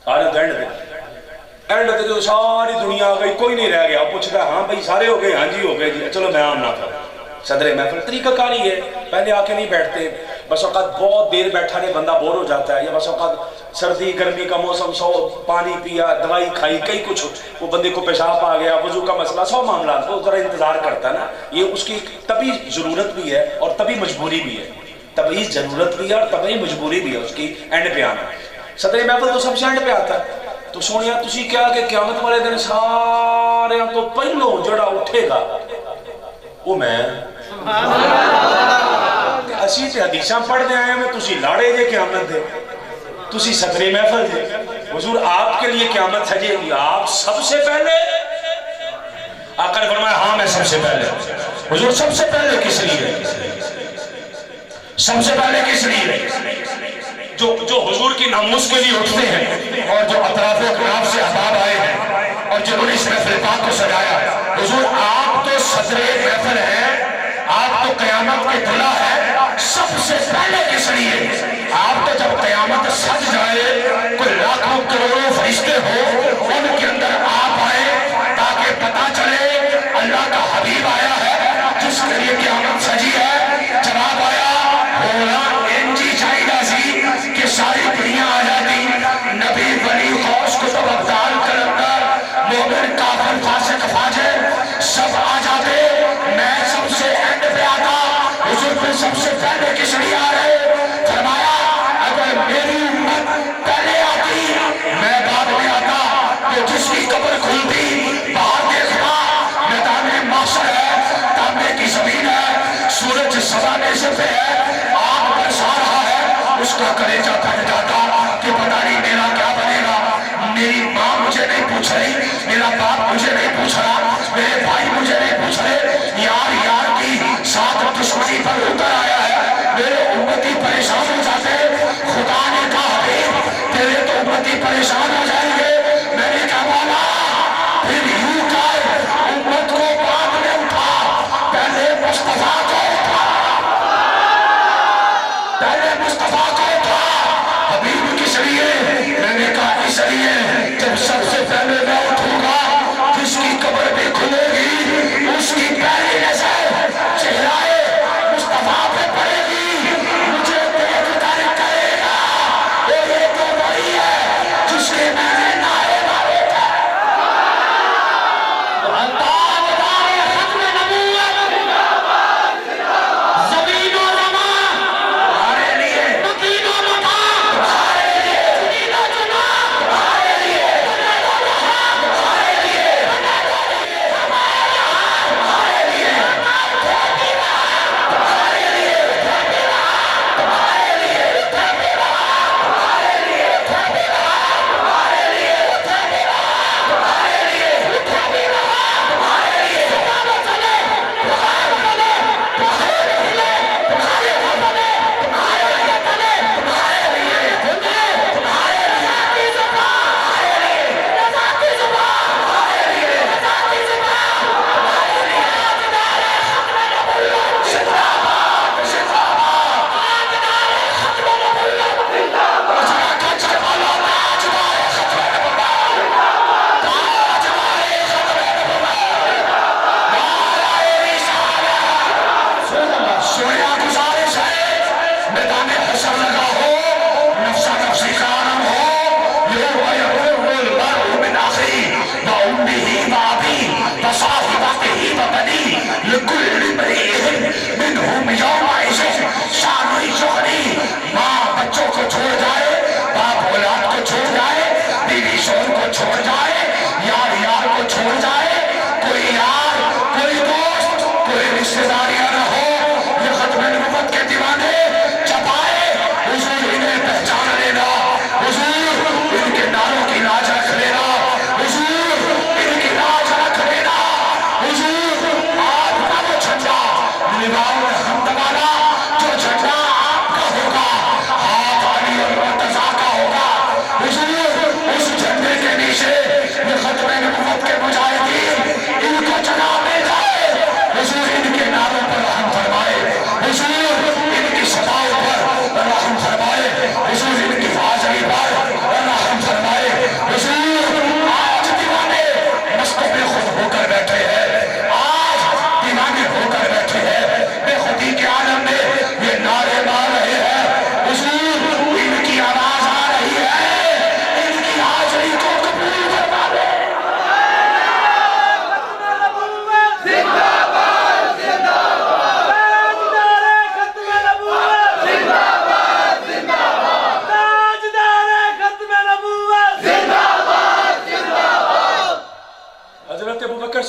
سارے تو اینڈ تے جو ساری دنیا آ گئی کوئی نہیں رہ گیا. وہ پوچھتا ہے ہاں بھائی سارے ہو گئے؟ ہاں جی ہو گئے جی چلو میں آنا. پھر صدر محفل طریقہ کاری ہے، پہلے آ کے نہیں بیٹھتے. بس اوقات بہت دیر بیٹھا نہیں بندہ بور ہو جاتا ہے، یا بس اوقات سردی گرمی کا موسم، سو پانی پیا، دوائی کھائی، کئی کچھ وہ بندے کو پیشاب آ گیا، وضو کا مسئلہ، سو معاملات وہ ذرا انتظار کرتا ہے نا. یہ اس کی طبی ضرورت بھی ہے اور طبی مجبوری بھی ہے. طبی ضرورت بھی ہے اور طبی مجبوری بھی ہے اس کی اینڈ پہ آنا. صدر محفل تو سب سے اینڈ پہ آتا ہے. تو سونیا تسی کیا کہ قیامت والے دن سارے تو پہلو جڑا اٹھے گا وہ میں. اسی تے حدیثاں پڑھ دے آئے ہیں تسی لاڑے جے قیامت دے، تسی صدر محفل دے. حضور آپ کے لیے قیامت سجے گی. آپ سب سے پہلے آقا نے فرمایا ہاں میں سب سے پہلے. حضور سب سے پہلے کس لیے؟ سب سے پہلے کس لیے؟ جو حضور کی ناموس کے لیے اٹھتے ہیں اور جو اطراف و اکناف سے احباب آئے ہیں اور جنہوں نے اس محفل پاک کو سجایا. حضور آپ تو صدر محفل ہیں، آپ تو قیامت کے دلہا ہے. سب سے پہلے کس لیے؟ آپ تو جب قیامت سج جائے کوئی لاکھوں کروڑوں فرشتے ہو ان کے اندر آپ آئے تاکہ پتا چلے اللہ کا حبیب آیا ہے جس کے لیے قیامت سجی ہے. جواب آیا ہونا انجی چاہیدہ سی کہ ساری دنیا آ جاتی، نبی ولی غوث کتب ابدال کلندر مومن کافر فاسق فاجر سب آ جاتے، میں سب سے اینڈ پہ آتا. حضور پہ سب سے پہلے کس لیے آ رہے؟ فرمایا اگر میری امت پہلے آتی میں بعد میں آتا تو جس کی قبر کھلتی باہر دیکھتا میدان محشر ہے، تانبے کی زمین ہے، سورج سزانے سے پہ ہے، آگ برسا رہا ہے، اس کا کلیجہ پھٹ جاتا کہ پتہ نہیں میرا کیا بنے گا. میری ماں مجھے نہیں پوچھ رہی، میرا باپ مجھے نہیں پوچھ رہا، میرے بھائی مجھے نہیں پوچھ رہے. یار یار کی ساتھ دشمنی پر اتر آیا ہے، میرے امتی پریشان ہو جاتے. خدا نے کہا حبیب تیرے تو امتی پریشان ہو جائیں گے. میں نے کہا والا پھر یوں کر امت کو بعد میں اٹھا، پہلے مصطفیٰ کو اٹھا، پہلے مصطفیٰ کو اٹھا. حبیب کس لیے؟ میں نے کہا اس لیے جب سب سے پہلے میں اٹھوں گا جس کی قبر بھی کھلے گی اس کی پہلی نظر چہرائے مصطفیٰ پہ پڑے گی، مجھے دیکھ کر کہے گا یہ تو وہی ہے جس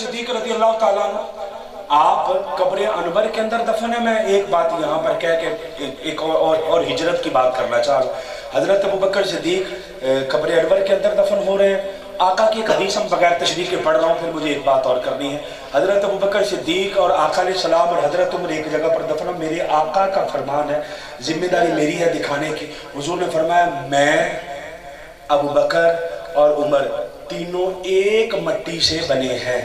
सिद्दीक रज़ी अल्लाह ताला अन्हु, आप कब्र अनवर के अंदर दफन है। मैं एक बात यहाँ पर कह के एक और हिजरत की बात करना चाह रहा हूँ। हजरत अबू बकर सिद्दीक कब्र अनवर के अंदर दफन हो रहे हैं। आका की एक हदीस हम बगैर तशरीह के पढ़ रहा हूँ, फिर मुझे एक बात और करनी है। हजरत अबू बकर सिद्दीक और आका अलैहिस्सलाम और हजरत उमर एक जगह पर दफन। मेरे आका का फरमान है, जिम्मेदारी मेरी है दिखाने की। हुजूर ने फरमाया, मैं अबू बकर और उमर तीनों एक मट्टी से बने हैं।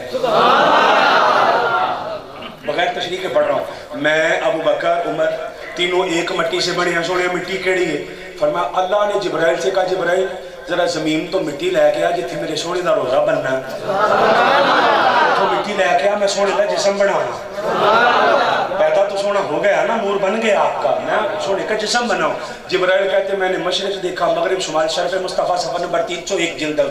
बगैर तशरीह के पढ़ रहा हूँ। मैं अबू बकर उमर तीनों एक मट्टी से बने हैं। सोने मिट्टी केड़ी है? फरमाया, अल्लाह ने जिब्राइल से कहा, जिब्राइल जरा जमीन तो मिट्टी लैके आ जिथे मेरे सोने का रोजा बनना, तो मिट्टी लैके आ, मैं सोने का जिस्म बनाऊं। पैदा तो सोना हो गया ना, नूर बन गया आपका, मैं सोने का जिस्म बनाऊं। जिब्राइल कहते मैंने मशरिक देखा, मगरिब, शुमाल, शरफ मुस्तफ़ा सफ़र नंबर 301 जिल्द है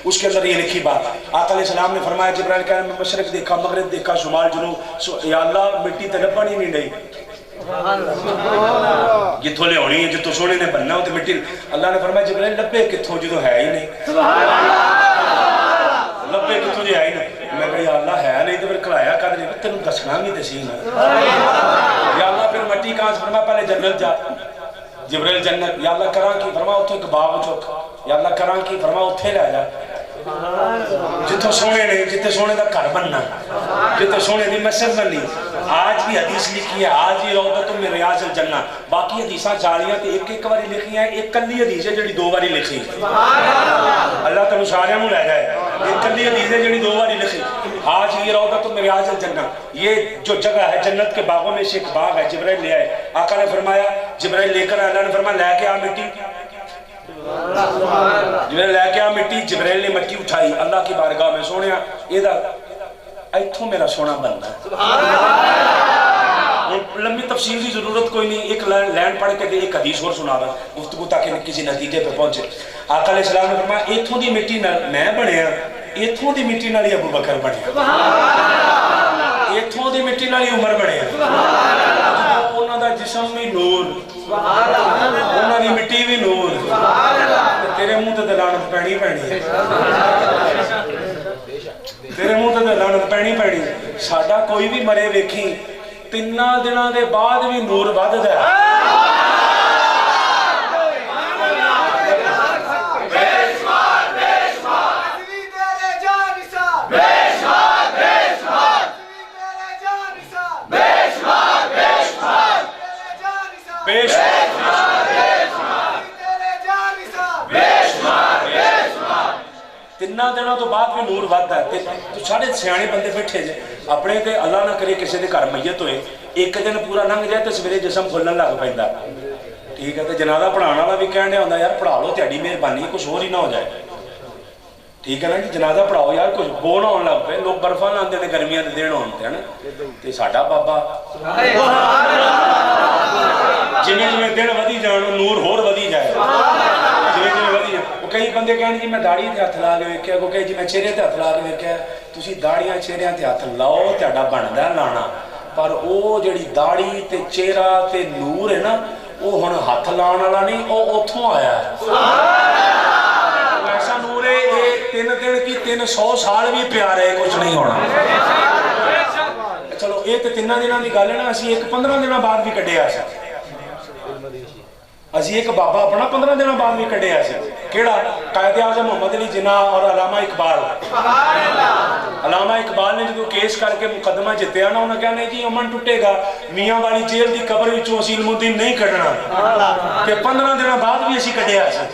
उसके अंदर ये लिखी बात। आका अलैहिस्सलाम ने फरमाया, जिब्राइल कह मैं मशरिक देखा, मगरिब देखा, शुमाल, जुनूब, या अल्लाह मिट्टी तो लभन ही नहीं रही। जिथों लियानी है, जिथों सोने ने बनना तो मिट्टी। अल्लाह ने फरमाया, जिब्राइल लभे किथों जो है ही नहीं, लभे किथों जो है ही नहीं। मैं कहा अल्लाह है नहीं तो फिर खलाया कर नहीं, तेन दसना भी दसी ना। या अल्लाह फिर मट्टी कहाँ से? फरमाया पहले जन्नत जा। जिब्राइल जन्नत, या अल्लाह करा की? फरमाया उत्थे एक बाग चुक। या अल्लाह करा की? फरमाया उत्थे लै जा जिथों सोने ने, जिथे सोने का घर बनना, जिथे सोने की मस्जिद बननी। आज भी हदीस लिखी है, आज ही रौदतुम मिन रियाज़िल जन्नह। बाकी हदीसां जालियां ते एक बारी लिखी है, एक कल्ली हदीस है जिहड़ी दो बारी लिखी। अल्लाह तआला सारियां नूं लै जाए। एक कल्ली हदीस है जिहड़ी दो बारी लिखी। आज ही रौदतुम मिन रियाज़िल जन्नह, ये जो जगह है जन्नत के बागों में से एक बाग है। जिब्राइल ले आए, आका ने फरमाया, जिब्राइल लेकर आया। अल्लाह ने फरमाया लेके आ मिट्टी। जिब्राइल लेके आ मिट्टी। जिब्राइल ने मिट्टी उठाई, अल्लाह की बारगाह में, सोनिया एदा इत्थों मेरा सोना बनना है। लंबी तफसील की जरूरत कोई नहीं, एक लाइन पढ़ के एक हदीस और सुना रहा गुफ्तगू ताकि किसी नतीजे पे पहुंचे। आका अलैहिस्सलाम ने फरमाया, इत्थों दी मिट्टी नाल मैं बनया, इत्थों दी मिट्टी नाल ही अबू बकर बनया, इत्थों दी मिट्टी नाल ही उमर बनया। उन्हां दा जिस्म भी नूर, उन्हां दी मिट्टी भी नूर, तेरे मुंह ते लानत पैनी पैनी है, तेरे मुंह ते लानत पैनी पैनी। साडा कोई भी मरे वेखी 3 दिनों के बाद भी नूर वधदा है। तिना दिनों तो बाद भी नूर वधदा है। तो साढ़े सियाने बंदे बैठे जे अपने ते, अल्लाह ना करे किसी के घर मैयत होए, एक दिन पूरा लंघ जाए तो सवेरे जिस्म फुलन लग पैंदा। ठीक है, तो जनाजा पढ़ाने वाला भी कहने होंदा यार पढ़ा लो, तेरी मेहरबानी, कुछ और ही ना हो जाए। ठीक है ना जी, जनाजा पढ़ाओ यार, कुछ बोन होने लग पे, लोग बर्फा लाते हैं गर्मियों के दिन होते हैं ना। तो साडा बाबा जिमें जिमें दिन वधी जान नूर होर वधी जाए, जिमें जिमें वधी जाए। कई बंदे कहने जी मैं दाड़ी ते हथ ला के वेख्या, कोई कहे जी मैं चेहरे ते हथ ला के वेख्या। तुसीं दाड़ियां चेहरियां ते हथ लाओ, तुहाडा बनदा लाना, पर वो जिहड़ी दाड़ी ते चेहरा ते नूर है ना, वो हुण हथ लाउण वाला नहीं, वो उत्थों आया है। ऐसा नूर है, ये 3 दिन की 300 साल भी प्यार है, कुछ नहीं होना। चलो ये तो 3 दिनों की गल है ना, असीं एक 15 दिनों बाद भी कढ़िया सी। असी एक बाबा अपना 15 दिनों बाद भी कढ़िया सी। केड़ा? कायदे आज़म मोहम्मद अली जिन्ना और अलामा इकबाल। अलामा इकबाल ने जो केस करके मुकदमा जितया ना, उन्हें कहा नहीं जी अमन टुटेगा, मियाँ वाली जेल की कबर विचों असीं इल्मुद्दीन नहीं कढ़ना। ते 15 दिनों बाद भी असीं कढ़िया सी।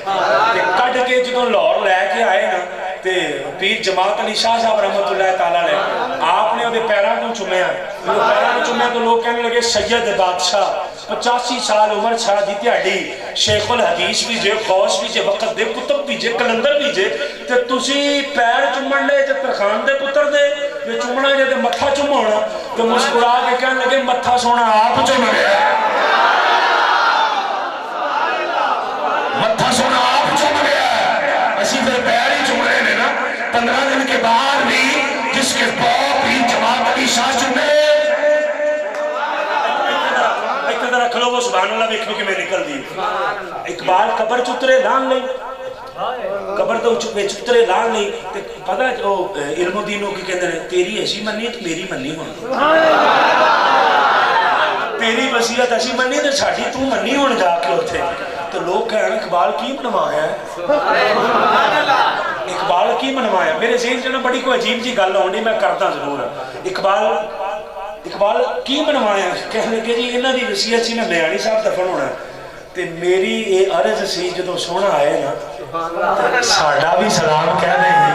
कढ़ के जो लाहौर लैके आए ना, ते पीर जमात अली शाह साहब रहमतुल्लाह तआला अलैह, आपने उहदे पैरां को चुम्या। पैरां को चुम्या तो लोग कहने लगे सैयद बादशाह, 85 साल उम्र शाह दी दिहाड़ी, शेखुल हदीस भी जे, गौस भी जे, वक्त दे कुतुब भी जे, कलंदर भी जे, ते तुसी पैर चुम्मण ले जे तरखान दे पुत्र दे, जे चुम्मना जे ते मत्था चुम्मोना। तो मुस्कुरा के कहने लगे मत्था सोना आप चुम गया, मत्था सोना आप चुम गया, असी फिर पैर ही चुम रहे ने ना। 15 दिन के बाद भी जिसके पाँव भी जमात अली शाह चुमे। रख लो वो सुभान अल्लाह, देखो कि मैं निकल दी। इकबाल कबर चुतरे लान लई, قبر تو ਵਿੱਚ ਉਤਰੇ ਲਾਣ ਲਈ ਤੇ ਪਤਾ ਉਹ ਇਲਮੁਦੀਨ ਨੂੰ ਕੀ ਕਹਿੰਦੇ ਨੇ, ਤੇਰੀ ਅਸੀਂ ਮੰਨੀ ਤੇ ਮੇਰੀ ਮੰਨੀ ਹੁਣ, ਤੇਰੀ ਵਸੀਅਤ ਅਸੀਂ ਮੰਨੀ ਤੇ ਸਾਡੀ ਤੂੰ ਮੰਨੀ ਹੁਣ ਜਾ ਕੇ ਉੱਥੇ। ਤੇ ਲੋਕ ਕਹਿਣ ਇਕਬਾਲ ਕੀ ਬਣਵਾਇਆ, ਇਕਬਾਲ ਕੀ ਬਣਵਾਇਆ। ਮੇਰੇ ਜ਼ਹਿਨ 'ਚ ਨਾ ਬੜੀ ਕੋਈ ਅਜੀਬ ਜੀ ਗੱਲ ਆਉਂਦੀ, ਮੈਂ ਕਰਦਾ ਜ਼ਰੂਰ। ਇਕਬਾਲ ਕੀ ਬਣਵਾਇਆ? ਕਹਿਣ ਲੱਗੇ ਜੀ ਇਹਨਾਂ ਦੀ ਵਸੀਅਤ ਸੀ ਨਾ ਮਿਆਣੀ ਸਾਹਿਬ ਦਫਨ ਹੋਣਾ, ਤੇ ਮੇਰੀ ਇਹ ਅਰਜ਼ ਸੀ ਜਦੋਂ ਸੋਹਣਾ ਆਏ ਨਾ ਸਾਡਾ ਵੀ ਸਲਾਮ ਕਹਿ ਦੇਂਗੇ।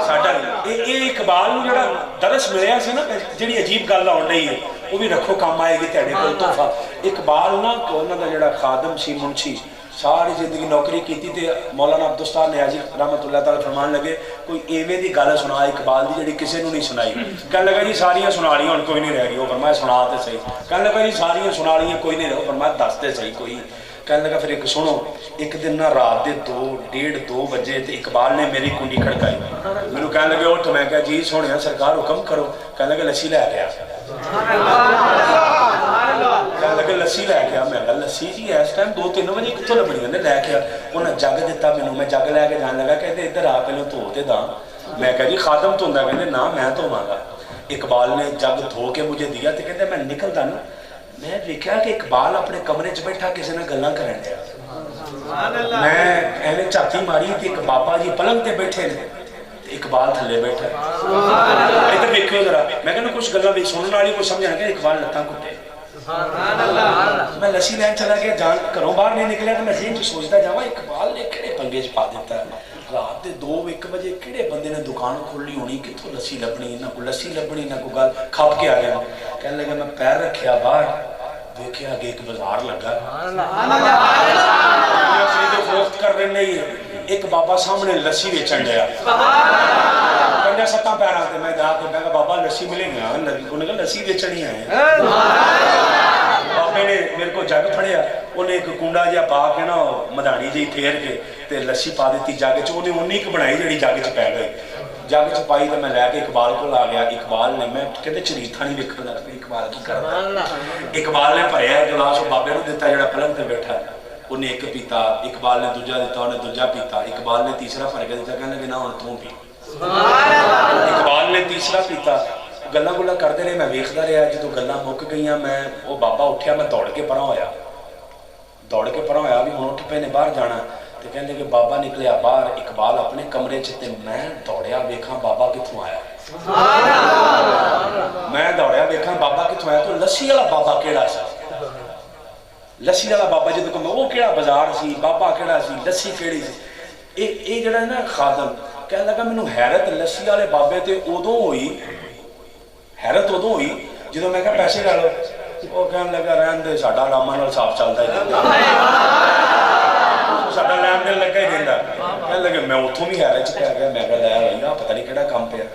ਸਾਡਾ ਇਹ ਇਕਬਾਲ ਨੂੰ ਜਿਹੜਾ ਦਰਸ ਮਿਲਿਆ ਸੀ ਨਾ, ਜਿਹੜੀ ਅਜੀਬ ਗੱਲ ਆਉਣ ਰਹੀ ਹੈ ਉਹ ਵੀ ਰੱਖੋ ਕੰਮ ਆਏਗੀ ਤੁਹਾਡੇ ਕੋਲ ਤੋਹਫਾ। ਇਕਬਾਲ ਨਾ ਉਹਨਾਂ ਦਾ ਜਿਹੜਾ ਖਾਦਮ ਸੀ, ਮੁਨਸ਼ੀ, ਸਾਰੀ ਜ਼ਿੰਦਗੀ ਨੌਕਰੀ ਕੀਤੀ ਤੇ ਮੌਲਾਨਾ ਅਬਦੁਸਤਾਰ ਨਿਆਜ਼ੀ ਰਹਿਮਤੁल्लाह ਤਾਲਾ ਫਰਮਾਨ ਲੱਗੇ ਕੋਈ ਐਵੇਂ ਦੀ ਗੱਲ ਸੁਣਾ ਇਕਬਾਲ ਦੀ ਜਿਹੜੀ ਕਿਸੇ ਨੂੰ ਨਹੀਂ ਸੁਣਾਈ। ਕਹਿਣ ਲੱਗਾ ਜੀ ਸਾਰੀਆਂ ਸੁਣਾ ਲਈਆਂ ਹੁਣ ਕੋਈ ਨਹੀਂ ਰਹਿ ਗਈ। ਉਹ ਫਰਮਾਇਆ ਸੁਣਾ ਤੇ ਸਹੀ। ਕਹਿਣ ਲੱਗਾ ਜੀ ਸਾਰੀਆਂ ਸੁਣਾ ਲਈਆਂ ਕੋਈ ਨਹੀਂ ਰਹਿ। ਫਰਮਾਇਆ ਦੱਸ ਤੇ ਸਹੀ ਕੋਈ। ਕਹਿਣ ਲੱਗਾ ਫਿਰ ਇੱਕ ਸੁਣੋ। ਇੱਕ ਦਿਨ ਨਾ ਰਾਤ ਦੇ 1:30-2 ਵਜੇ ਤੇ ਇਕਬਾਲ ਨੇ ਮੇਰੀ ਕੁੰਡੀ ਖੜਕਾਈ। ਮੈਨੂੰ ਕਹਿਣ ਲੱਗੇ ਉੱਠ। ਮੈਂ ਕਿਹਾ ਜੀ ਸੋਹਣਿਆ ਸਰਕਾਰ ਹੁਕਮ ਕਰੋ। ਕਹਿਣ ਲੱਗੇ ਲੱਸੀ ਲੈ ਗਿਆ। ਕਹਿਣ ਲੱਗੇ ਲੱਸੀ ਲੈ ਗਿਆ। ਮੈਂ ਕਿਹਾ ਲੱਸੀ ਜੀ ਇਸ ਟਾਈਮ 2-3 ਵਜੇ ਕਿੱਥੋਂ ਲੱਭਣੀ? ਕਹਿੰਦੇ ਲੈ ਕੇ ਆ। ਉਹਨਾਂ ਜੱਗ ਦਿੱਤਾ ਮੈਨੂੰ, ਮੈਂ ਜੱਗ ਲੈ ਕੇ ਜਾਣ ਲੱਗਾ। ਕਹਿੰਦੇ ਇੱਧਰ ਆ ਪਹਿਲਾਂ ਧੋ ਤੇ ਦਾਂ। ਮੈਂ ਕਿਹਾ ਜੀ ਖਾਦਮ ਧੋਂਦਾ। ਕਹਿੰਦੇ ਨਾ ਮੈਂ ਧੋਵਾਂਗਾ। ਇਕਬਾਲ ਨੇ ਜੱਗ ਧੋ ਕੇ ਮੁਝੇ ਦਿਆ ਤੇ ਕਹਿੰਦੇ ਮੈਂ ਨਿਕਲਦਾ ਨਾ ਮੈਂ ਵੇਖਿਆ ਕਿ ਇਕਬਾਲ ਆਪਣੇ ਕਮਰੇ 'ਚ ਬੈਠਾ ਕਿਸੇ ਨਾਲ ਗੱਲਾਂ ਕਰਨ ਡਿਆ। ਮੈਂ ਐਵੇਂ ਝਾਤੀ ਮਾਰੀ ਤੇ ਇੱਕ ਬਾਬਾ ਜੀ ਪਲੰਗ ਤੇ ਬੈਠੇ ਨੇ ਤੇ ਇਕਬਾਲ ਥੱਲੇ ਬੈਠਾ। ਇੱਧਰ ਵੇਖਿਓ ਜਰਾ। ਮੈਂ ਕਹਿੰਦਾ ਕੁਛ ਗੱਲਾਂ ਵੀ ਸੁਣਨ ਵਾਲੀ ਕੋਈ ਸਮਝ ਆਣਗੇ। ਇਕਬਾਲ ਲੱਤਾਂ ਘੁੱਟੇ। ਮੈਂ ਲੱਸੀ ਲੈਣ ਚਲਾ ਗਿਆ। ਜਾਣ ਘਰੋਂ ਬਾਹਰ ਨਹੀਂ ਨਿਕਲਿਆ ਤੇ ਮੈਂ ਜ਼ਹਿਨ 'ਚ ਸੋਚਦਾ ਜਾਵਾਂ ਇਕਬਾਲ ਨੇ ਕਿਹੜੇ ਪੰਗੇ 'ਚ ਪਾ ਦਿੱਤਾ। ਰਾਤ ਦੇ 2-1 ਵਜੇ ਕਿਹੜੇ ਬੰਦੇ ਨੇ ਦੁਕਾਨ ਖੋਲ੍ਹੀ ਹੋਣੀ, ਕਿੱਥੋਂ ਲੱਸੀ ਲੱਭਣੀ, ਇਹਨਾਂ ਕੋਲ ਲੱਸੀ ਲੱਭਣੀ, ਇਹਨਾਂ ਕੋਲ ਗੱਲ। ਖੱਪ ਕੇ ਆ ਗਿਆ। ਕਹਿਣ ਲੱਗਾ ਮੈਂ ਪੈਰ ਰੱਖਿਆ ਬਾਹਰ, ਵੇਖਿਆ ਅੱਗੇ ਇੱਕ ਬਾਜ਼ਾਰ ਲੱਗਾ। ਫਰੋਖਤ ਕਰ ਰਹੇ ਨਹੀਂ। ਇੱਕ ਬਾਬਾ ਸਾਹਮਣੇ ਲੱਸੀ ਵੇਚਣ ਡਿਆ 5-7 ਪੈਰਾਂ ਤੇ। ਮੈਂ ਜਾ ਕੇ ਮੈਂ ਕਿਹਾ ਬਾਬਾ ਲੱਸੀ ਮਿਲੇਗੀ? ਉਹਨੇ ਕਿਹਾ ਲੱਸੀ ਵੇਚਣੀ ਹੈ। ਬਾਬੇ ਨੇ ਮੇਰੇ ਕੋਲ ਜੱਗ ਫੜਿਆ। ਉਹਨੇ ਇੱਕ ਕੁੰਡਾ ਜਿਹਾ ਪਾ ਕੇ ਨਾ ਮਧਾਣੀ ਜਿਹੀ ਫੇਰ ਕੇ ਤੇ ਲੱਸੀ ਪਾ ਦਿੱਤੀ ਜੱਗ 'ਚ। ਉਹਨੇ ਉਨੀ ਕੁ ਬਣਾਈ ਜਿਹੜੀ ਜੱਗ 'ਚ ਪੈ ਗਈ। ਜੱਗ 'ਚ ਪਾਈ ਤਾਂ ਮੈਂ ਲੈ ਕੇ ਇਕਬਾਲ ਕੋਲ ਆ ਗਿਆ। ਇਕਬਾਲ ਨੇ ਮੈਂ ਕਹਿੰਦੇ ਚਰੀਥਾ ਨਹੀਂ ਵੇਖਣ ਲੱਗ ਪਈ ਇਕਬਾਲ ਕੀ ਕਰਦਾ। ਇਕਬਾਲ ਨੇ ਭਰਿਆ ਗਲਾਸ ਉਹ ਬਾਬੇ ਨੂੰ ਦਿੱਤਾ ਜਿਹੜਾ ਪਲੰਗ ਤੇ ਬੈਠਾ। ਉਹਨੇ ਇੱਕ ਪੀਤਾ। ਇਕਬਾਲ ਨੇ ਦੂਜਾ ਦਿੱਤਾ। ਉਹਨੇ ਦੂਜਾ ਪੀਤਾ। ਇਕਬਾਲ ਨੇ ਤੀਸਰਾ ਭਰ ਕੇ ਦਿੱਤਾ। ਕਹਿੰਦੇ ਨਾ ਹੁਣ ਤੂੰ ਪੀ। ਇਕਬਾਲ ਨੇ ਤੀਸਰਾ ਪੀਤਾ। ਗੱਲਾਂ ਗੁੱਲਾਂ ਕਰਦੇ ਰਹੇ। ਮੈਂ ਵੇਖਦਾ ਰਿਹਾ। ਜਦੋਂ ਗੱਲਾਂ ਮੁੱਕ ਗਈਆਂ ਮੈਂ ਉਹ ਬਾਬਾ ਉੱਠਿਆ। ਮੈਂ ਦੌੜ ਕੇ ਪਰਾਂ ਹੋਇਆ ਵੀ ਹੁਣ ਉੱਠ ਪਏ ਨੇ ਬਾਹਰ ਜਾਣਾ। ਤੇ ਕਹਿੰਦੇ ਕਿ ਬਾਬਾ ਨਿਕਲਿਆ ਬਾਹਰ। ਇਕਬਾਲ ਆਪਣੇ ਕਮਰੇ 'ਚ ਤੇ ਮੈਂ ਦੌੜਿਆ ਵੇਖਾਂ ਬਾਬਾ ਕਿੱਥੋਂ ਆਇਆ। ਮੈਂ ਦੌੜਿਆ ਵੇਖਾਂ ਬਾਬਾ ਕਿੱਥੋਂ ਆਇਆ। ਤੇ ਲੱਸੀ ਵਾਲਾ ਬਾਬਾ ਕਿਹੜਾ ਸੀ? ਲੱਸੀ ਵਾਲਾ ਬਾਬਾ ਜਦੋਂ ਕਹਿੰਦਾ ਉਹ ਕਿਹੜਾ ਬਾਜ਼ਾਰ ਸੀ, ਬਾਬਾ ਕਿਹੜਾ ਸੀ, ਲੱਸੀ ਕਿਹੜੀ ਸੀ? ਇਹ ਜਿਹੜਾ ਨਾ ਖਾਦਮ ਕਹਿਣ ਲੱਗਾ ਮੈਨੂੰ ਹੈਰਤ ਲੱਸੀ ਵਾਲੇ ਬਾਬੇ ਤੇ ਉਦੋਂ ਹੋਈ ਜਦੋਂ ਮੈਂ ਕਿਹਾ ਪੈਸੇ ਲੈ ਲਓ। ਉਹ ਕਹਿਣ ਲੱਗਾ ਰਹਿਣ ਦੇ ਸਾਡਾ ਆਰਾਮਾਂ ਨਾਲ ਸਾਫ ਚੱਲਦਾ ਸਾਡਾ ਲੈਣ ਦੇਣ ਲੱਗਾ ਹੀ ਰਹਿੰਦਾ। ਕਹਿਣ ਲੱਗੇ ਮੈਂ ਉੱਥੋਂ ਵੀ ਹੈਰਤ 'ਚ ਪੈ ਗਿਆ। ਮੈਂ ਕਿਹਾ ਲੈ ਭਈਆ ਪਤਾ ਨਹੀਂ ਕਿਹੜਾ ਕੰਮ ਪਿਆ।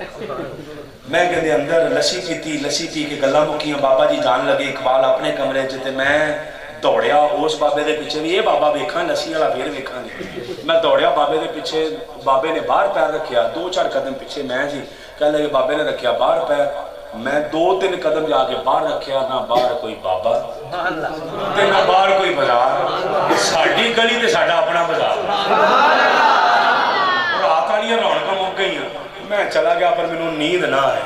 ਮੈਂ ਕਹਿੰਦੇ ਅੰਦਰ ਲੱਸੀ ਪੀਤੀ। ਲੱਸੀ ਪੀ ਕੇ ਗੱਲਾਂ ਮੁੱਕੀਆਂ। ਬਾਬਾ ਜੀ ਜਾਣ ਲੱਗੇ ਇਕਬਾਲ ਆਪਣੇ ਕਮਰੇ 'ਚ ਤੇ ਮੈਂ ਦੌੜਿਆ ਉਸ ਬਾਬੇ ਦੇ ਪਿੱਛੇ ਵੀ ਇਹ ਬਾਬਾ ਵੇਖਾਂ ਲੱਸੀ ਵਾਲਾ ਫੇਰ ਵੇਖਾਂਗੇ। ਮੈਂ ਦੌੜਿਆ ਬਾਬੇ ਦੇ ਪਿੱਛੇ। ਬਾਬੇ ਨੇ ਬਾਹਰ ਪੈਰ ਰੱਖਿਆ। 2-4 ਕਦਮ ਪਿੱਛੇ ਮੈਂ ਸੀ। ਕਹਿਣ ਲੱਗੇ ਬਾਬੇ ਨੇ ਰੱਖਿਆ ਬਾਹਰ ਪੈਰ। ਮੈਂ 2-3 ਕਦਮ ਜਾ ਕੇ ਬਾਹਰ ਰੱਖਿਆ। ਨਾ ਬਾਹਰ ਕੋਈ ਬਾਬਾ ਤੇ ਨਾ ਬਾਹਰ ਕੋਈ ਬਾਜ਼ਾਰ। ਸਾਡੀ ਗਲੀ ਤੇ ਸਾਡਾ ਆਪਣਾ ਬਾਜ਼ਾਰ। ਰਾਤ ਵਾਲੀਆਂ ਰੌਣਕਾਂ ਮੁੱਕ ਗਈਆਂ। ਮੈਂ ਚਲਾ ਗਿਆ ਪਰ ਮੈਨੂੰ ਨੀਂਦ ਨਾ ਆਏ।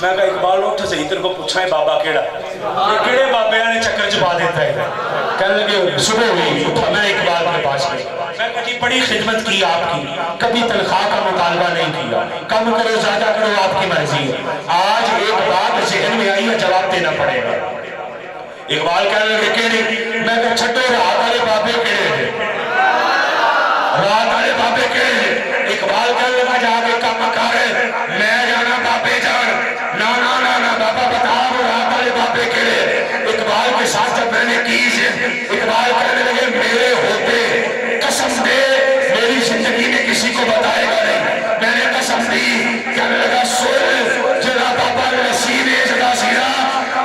ਮੈਂ ਕਿਹਾ ਇਕਬਾਲ ਉੱਠ ਸਹੀ ਤੇਰੇ ਕੋਲ ਪੁੱਛਾਂ ਬਾਬਾ ਕਿਹੜਾ? ਇਹ ਕਿਹੜੇ ਬਾਬਿਆਂ ਨੇ ਚੱਕਰ 'ਚ ਪਾ ਦਿੱਤਾ ਹੈ? कहने लगे सुबह हुई मैं इकबाल के पास गया। मैं कभी बड़ी खिदमत की आपकी, कभी तनख्वाह का मुतालबा नहीं किया, कम करो ज्यादा करो आपकी मर्जी है। आज एक बात जहन में आई है जवाब देना पड़ेगा। इकबाल कहने लगे केड़ी? मैं कहा छड्डो रात वाले बाबे केड़े थे, रात वाले बाबे केड़े थे? इकबाल कहने लगा जाके कम कर, मैं जाना बाबे जान। ना ना ना ना बाबा बताओ रात वाले बाबे केड़े? इकबाल के साथ जब मैंने की, इकबाल कहने लगे मेरे होते कसम दे मेरी जिंदगी में किसी को बताएगा नहीं। मैंने कसम दी। कहने लगा सुन जरा बाबा ने सीने जगह सीना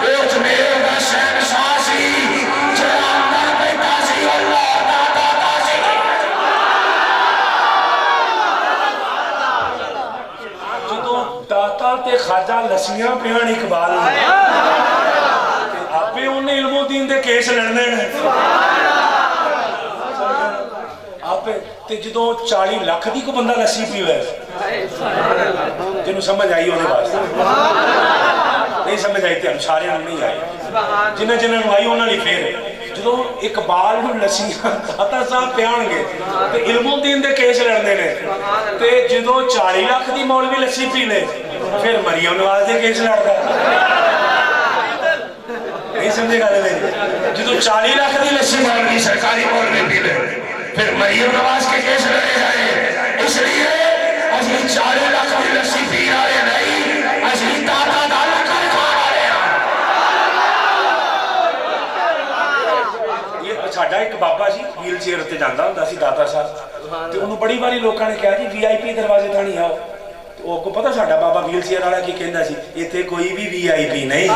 वो जमेर का शहनशाह सी जरा अंदर बैठा सी अल्लाह दाता सी। ਜਦੋਂ ਦਾਤਾ ਤੇ ਖਾਜਾ ਲਸੀਆਂ ਪਿਆਣ ਇਕਬਾਲ ਆਪੇ ਉਹਨੇ ਇਲਮੋ ਦੀਨ ਦੇ ਕੇਸ ਲੜਨੇ ਨੇ। पे ते जदों 40 लाख दी को बंदा लस्सी पीवे जिन्हों समझ आई ਉਹਦੇ ਵਾਸਤੇ नहीं समझ आई ਤੇ ਸਾਰਿਆਂ ਨੂੰ नहीं आई जिन्हें जिन्होंने आई ਉਹਨਾਂ ਲਈ ਫੇਰ ਜਦੋਂ ਇਕਬਾਲ ਨੂੰ ਲੱਸੀਆਂ ਦਾਤਾ ਸਾਹਿਬ ਪਿਆਣਗੇ ਤੇ ਇਲਮੁद्दीन ਦੇ ਕੇਸ ਲੜਦੇ ਨੇ ਤੇ ਜਦੋਂ 40 ਲੱਖ ਦੀ ਮੌਲਵੀ ਲੱਸੀ ਪੀ ਲੇ ਫਿਰ ਮਰੀਮ ਨਵਾਜ਼ ਦੇ ਕੇਸ ਲੜਦਾ नहीं समझेगा जो 40 लाख की लस्सी मौलवी सरकारी मौलवी पी ले फिर मरीम नवाज के केस लड़े जाए इसलिए असली 40 लाख की लस्सी पी रहे नहीं असली दादा दादा कर खा रहे हैं ये साडा एक बाबा जी व्हील चेयर उत्ते जांदा हुंदा सी दाता साहब ते उन्होंने बड़ी बारी लोगों ने कहा जी VIP दरवाजे ताणी आओ तो आपको पता साडा बाबा व्हील चेयर वाला की कहंदा सी इत्थे कोई भी VIP नहीं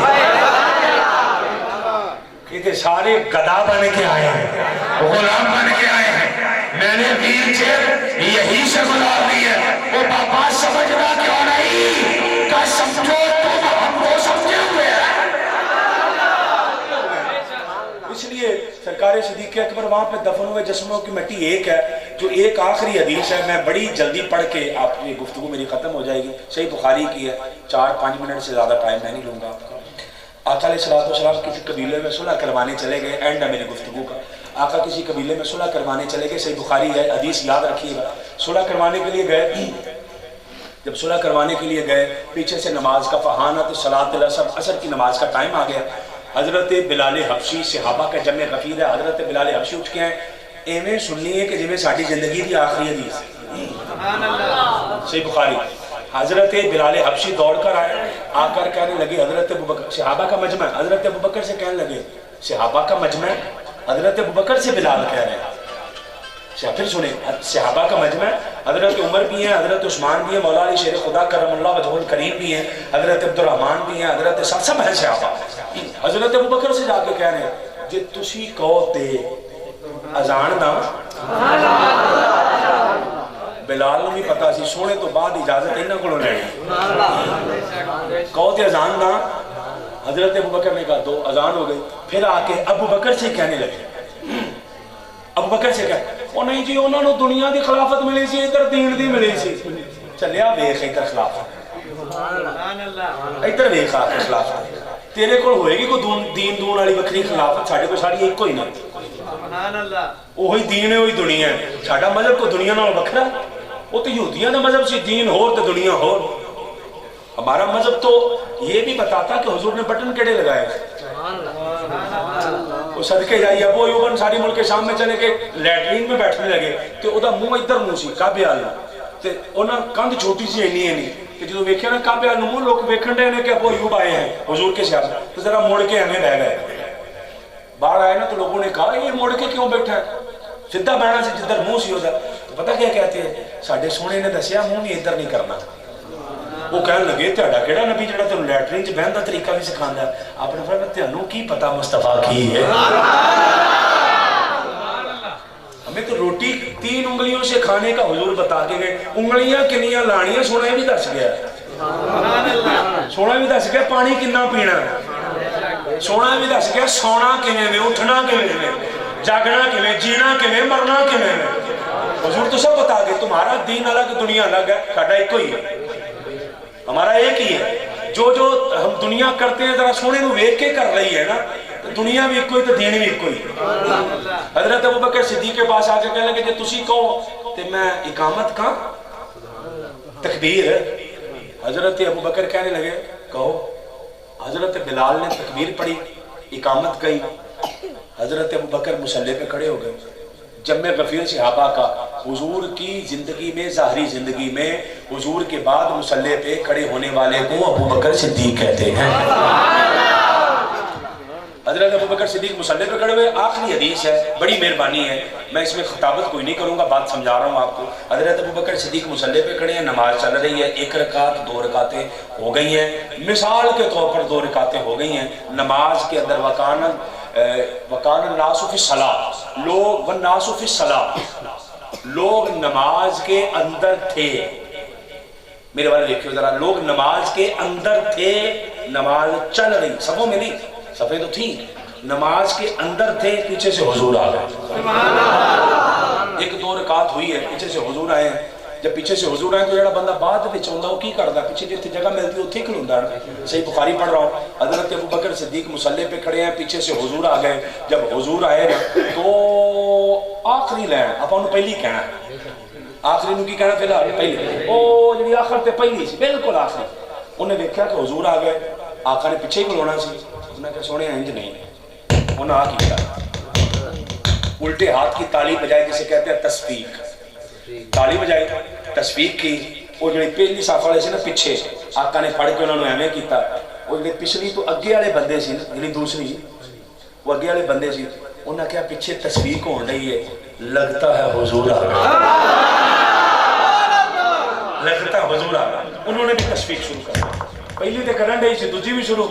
सारे गधा बन के आए हैं गुलाम बन के आए हैं मैंने व्हील चेयर यही से गुलाम दी है वो बाबा समझना क्यों नहीं का समझो तुम हमको समझे हुए हैं इसलिए सरकार सिद्दीक़ अकबर वहां पे दफन हुए जिस्मों की मिट्टी एक है जो एक आखिरी हदीस है मैं बड़ी जल्दी पढ़ के आपकी गुफ्तगू मेरी खत्म हो जाएगी सही बुखारी की है 4-5 मिनट से ज्यादा टाइम मैं नहीं लूंगा आपका आका अलैहिस्सलाम किसी कबीले में सुलह करवाने चले गए एंड है मेरी गुफ्तगू का आका किसी कबीले में सुलह करवाने चले गए सही बुखारी है हदीस याद रखिएगा सुलह करवाने के लिए गए जब सुलह करवाने के लिए गए पीछे से नमाज का फहाना तो सलात असर की नमाज का टाइम आ गया हजरत बिलाल हबशी सहाबा का जमे गफीर है हजरत बिलाल हबशी उठ के आए एवें सुननी है कि जिवें साडी जिंदगी की आखिरी हदीस सही बुखारी हजरत बिलाल हबशी दौड़ कर आए आकर कहने लगे हजरत अबू बकर सहाबा का मजमा हजरत अबू बकर से कहने लगे सहाबा का मजमा हजरत अबू बकर से बिलाल कह रहे हैं फिर सुने सहाबा का मजमा हजरत उमर भी हैं हजरत उस्मान भी हैं मौला अली शेर खुदा करमल्लाहु वजहुल करीम भी हैं हजरत अब्दुर्रहमान भी हैं हजरत सब हैं सहाबा हजरत अबू बकर से जाके कह रहे हैं जे तुसी कहो ते अजान दा बिलाल भी पता सी सोने तो बाद इजाजत इन्हों को लेनी कहो तो अजान ना हजरत अबू बकर ने कहा दो अजान हो गई फिर आके अबू बकर से कहने लगे अबू बकर से कह नहीं जी उन्होंने दुनिया की खिलाफत मिली सी इधर दीन दी मिली सी चलिया वेख इधर खिलाफत इधर वेख आके खिलाफत तेरे को होएगी कोई दीन दून वाली वक्री खिलाफत साढ़े को सारी एक ही ना वही दीन है वही दुनिया है साडा मजहब को दुनिया नाल वखरा वो तो यहूदियों का मजहब से दीन होर तो दुनिया होर हमारा मजहब तो ये भी बताता कि हुजूर ने बटन केड़े लगाए वो सदके जाइए अबू अय्यूब अंसारी मुल्क के सामने चले के लैटरीन में बैठने लगे तो ओदा मुंह इधर मुंह सी काबे वाल ते ओना कंध छोटी सी इन्नी है नहीं कि जो वेख्या ना काबे वाल मुंह लोग वेखण दे ने कि अबू अय्यूब आए हैं हुजूर के साथ तो जरा मुड़ के एवें रह गए बाहर आए ना तो लोगों ने कहा ये मुड़ के क्यों बैठा है सीधा बैठना से जिधर मुंह सी होता तो पता क्या कहते हैं साडे सोने ने दसिया मुंह नहीं इधर नहीं करना वो कह लगे तुहाडा केड़ा नबी जिहड़ा तैनूं लैटरीन च बहन दा तरीका भी सिखांदा अपने फरमाया तुहानूं की पता मुस्तफा की है हमें तो रोटी 3 उंगलियों से खाने का हुजूर बता के गए उंगलियां कितनियां लाणियां सोना भी दस गया सोना भी दस गया पानी कितना पीना सोना भी दस गया सोना किवें में उठना किवें में जागना किवें जीना किवें मरना किवें में हुजूर तो सब बता गए तुम्हारा दीन अलग दुनिया अलग है साडा एक ही है हमारा एक ही है जो जो हम दुनिया करते हैं जरा सोने को वेख के कर रही है ना तो दुनिया भी एक कोई तो दीन भी एक कोई हजरत अबू बकर सिद्दीक के पास आके कहने लगे जे तुसी कहो ते मैं इकामत का तकबीर हजरत अबू बकर कहने लगे कहो हजरत बिलाल ने तकबीर पढ़ी इकामत कही हजरत अबू बकर मुसल्ले पे खड़े हो गए जम्मे गफीर सहाबा का हुजूर की जिंदगी में ज़ाहरी जिंदगी में हुजूर के बाद मुसल्ले पे खड़े होने वाले को अबू बकर सिद्दीक कहते हैं हजरत अबू बकर सिद्दीक मुसल्ले पे खड़े हुए आखिरी हदीस है बड़ी मेहरबानी है मैं इसमें खिताबत कोई नहीं करूंगा बात समझा रहा हूँ आपको हजरत अबू बकर सिद्दीक मुसल्ले पे खड़े हैं नमाज चल रही है 1 रकात 2 रकातें हो गई हैं मिसाल के तौर पर 2 रकातें हो गई हैं नमाज के अंदर वकान नासुफी सला लोग व नासुफी सला लोग नमाज के अंदर थे मेरे वाले देखियो जरा लोग नमाज के अंदर थे नमाज चल रही सफों में नहीं सफेद तो थी नमाज के अंदर थे पीछे से हुजूर आ गए एक दो रकात हुई है, पीछे से हुजूर आए हैं। जब पीछे से हुजूर आए तो जो बंदा बाद में आउंदा वो की करदा, पीछे जिथे जगह मिलती उत्थे ही खलोंदा। सही बुखारी पढ़ रहा हूँ, हजरत अबू बकर सिद्दीक मुसल्ले पे खड़े हैं, पीछे से हुजूर आ गए। जब हुजूर आए ना तो आखिरी लैन आपां नूं पहली कहना, आखिरी नूं की कहना फिलहाल पहली, ओ जिहड़ी आखिर ते पहली सी बिल्कुल आखिरी। उन्हें देखा कि हुजूर आ गए, आका ने पीछे ही खलोना सी। उन्हें कहा सोने इंज नहीं, उन्हें आ किया उल्टे हाथ की ताली बजाई, जिसे कहते हैं तस्फीक, ताली बजाई तस्फीक की। वो जो पहली साफ वाले से ना पीछे आका ने फड़ के उन्होंने एवं किया। वो जो पिछली तो अगे वाले बंदे सी जी दूसरी वो अगे वाले बंदे सी, उन्हें क्या पीछे तस्फीक हो रही है, लगता है हुजूर आ गया, लगता है हुजूर आ गया। उन्होंने भी तस्फीक शुरू कर दी, पहली तो करन डी सी, दूजी भी शुरू,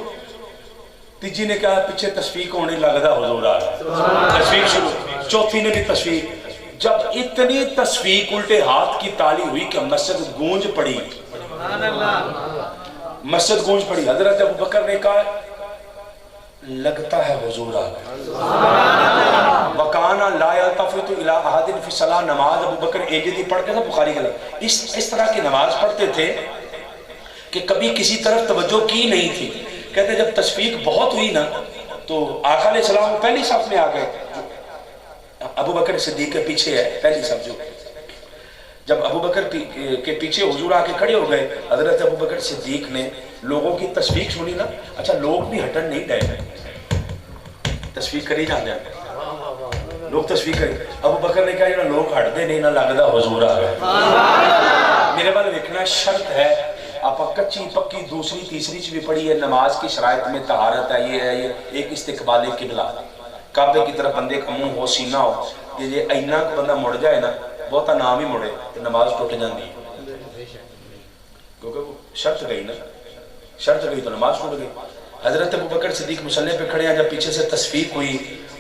तीजी ने कहा पीछे तस्फीक होने लगता हुजूर आ गया, तस्फीक शुरू, चौथी ने भी तस्फीक। जब इतनी तस्फीक उल्टे हाथ की ताली हुई कि मस्जिद गूंज पड़ी, मस्जिद गूंज पड़ी। हजरत अबू बकर ने कहा लगता है हुजूर आ गए। वकाना ला यल्तफितु इला अहदिन फी सलाह, नमाज अबू बकर एजदी पढ़ के ना बुखारी के इस तरह की नमाज पढ़ते थे कि कभी किसी तरफ तवज्जो की नहीं थी। कहते जब तस्फीक बहुत हुई ना तो आका अलैहिस्सलाम पहली साफ में आ गए, अबू बकर सिद्दीक के पीछे है पहली सब जो। जब अबू बकर के पीछे हुजूर आके खड़े हो गए, हजरत अबू बकर सिद्दीक ने लोगों की तस्वीर सुनी ना, अच्छा लोग भी हटन नहीं गए, तस्वीर करी जाते हैं लोग, तस्वीर करी। अबू बकर ने कहा ना लोग हटते नहीं ना लगता हुजूर आ गए। मेरे वाल देखना शर्त है, आप कच्ची पक्की दूसरी तीसरी च भी पढ़ी है, नमाज की शराइत में तहारत है, ये है ये एक इस्तिकबाल किबला, काबे की तरफ बंदे का मुंह हो सीना हो, ये इन्ना को बंदा मुड़ जाए ना, बहुता नाम ही मुड़े तो नमाज टुट जाती है, क्योंकि वो शर्त गई ना, शर्त गई तो नमाज टूट गई। हजरत अबू बकर सिद्दीक मुसल्ले पे खड़े हैं, जब पीछे से तस्फीक हुई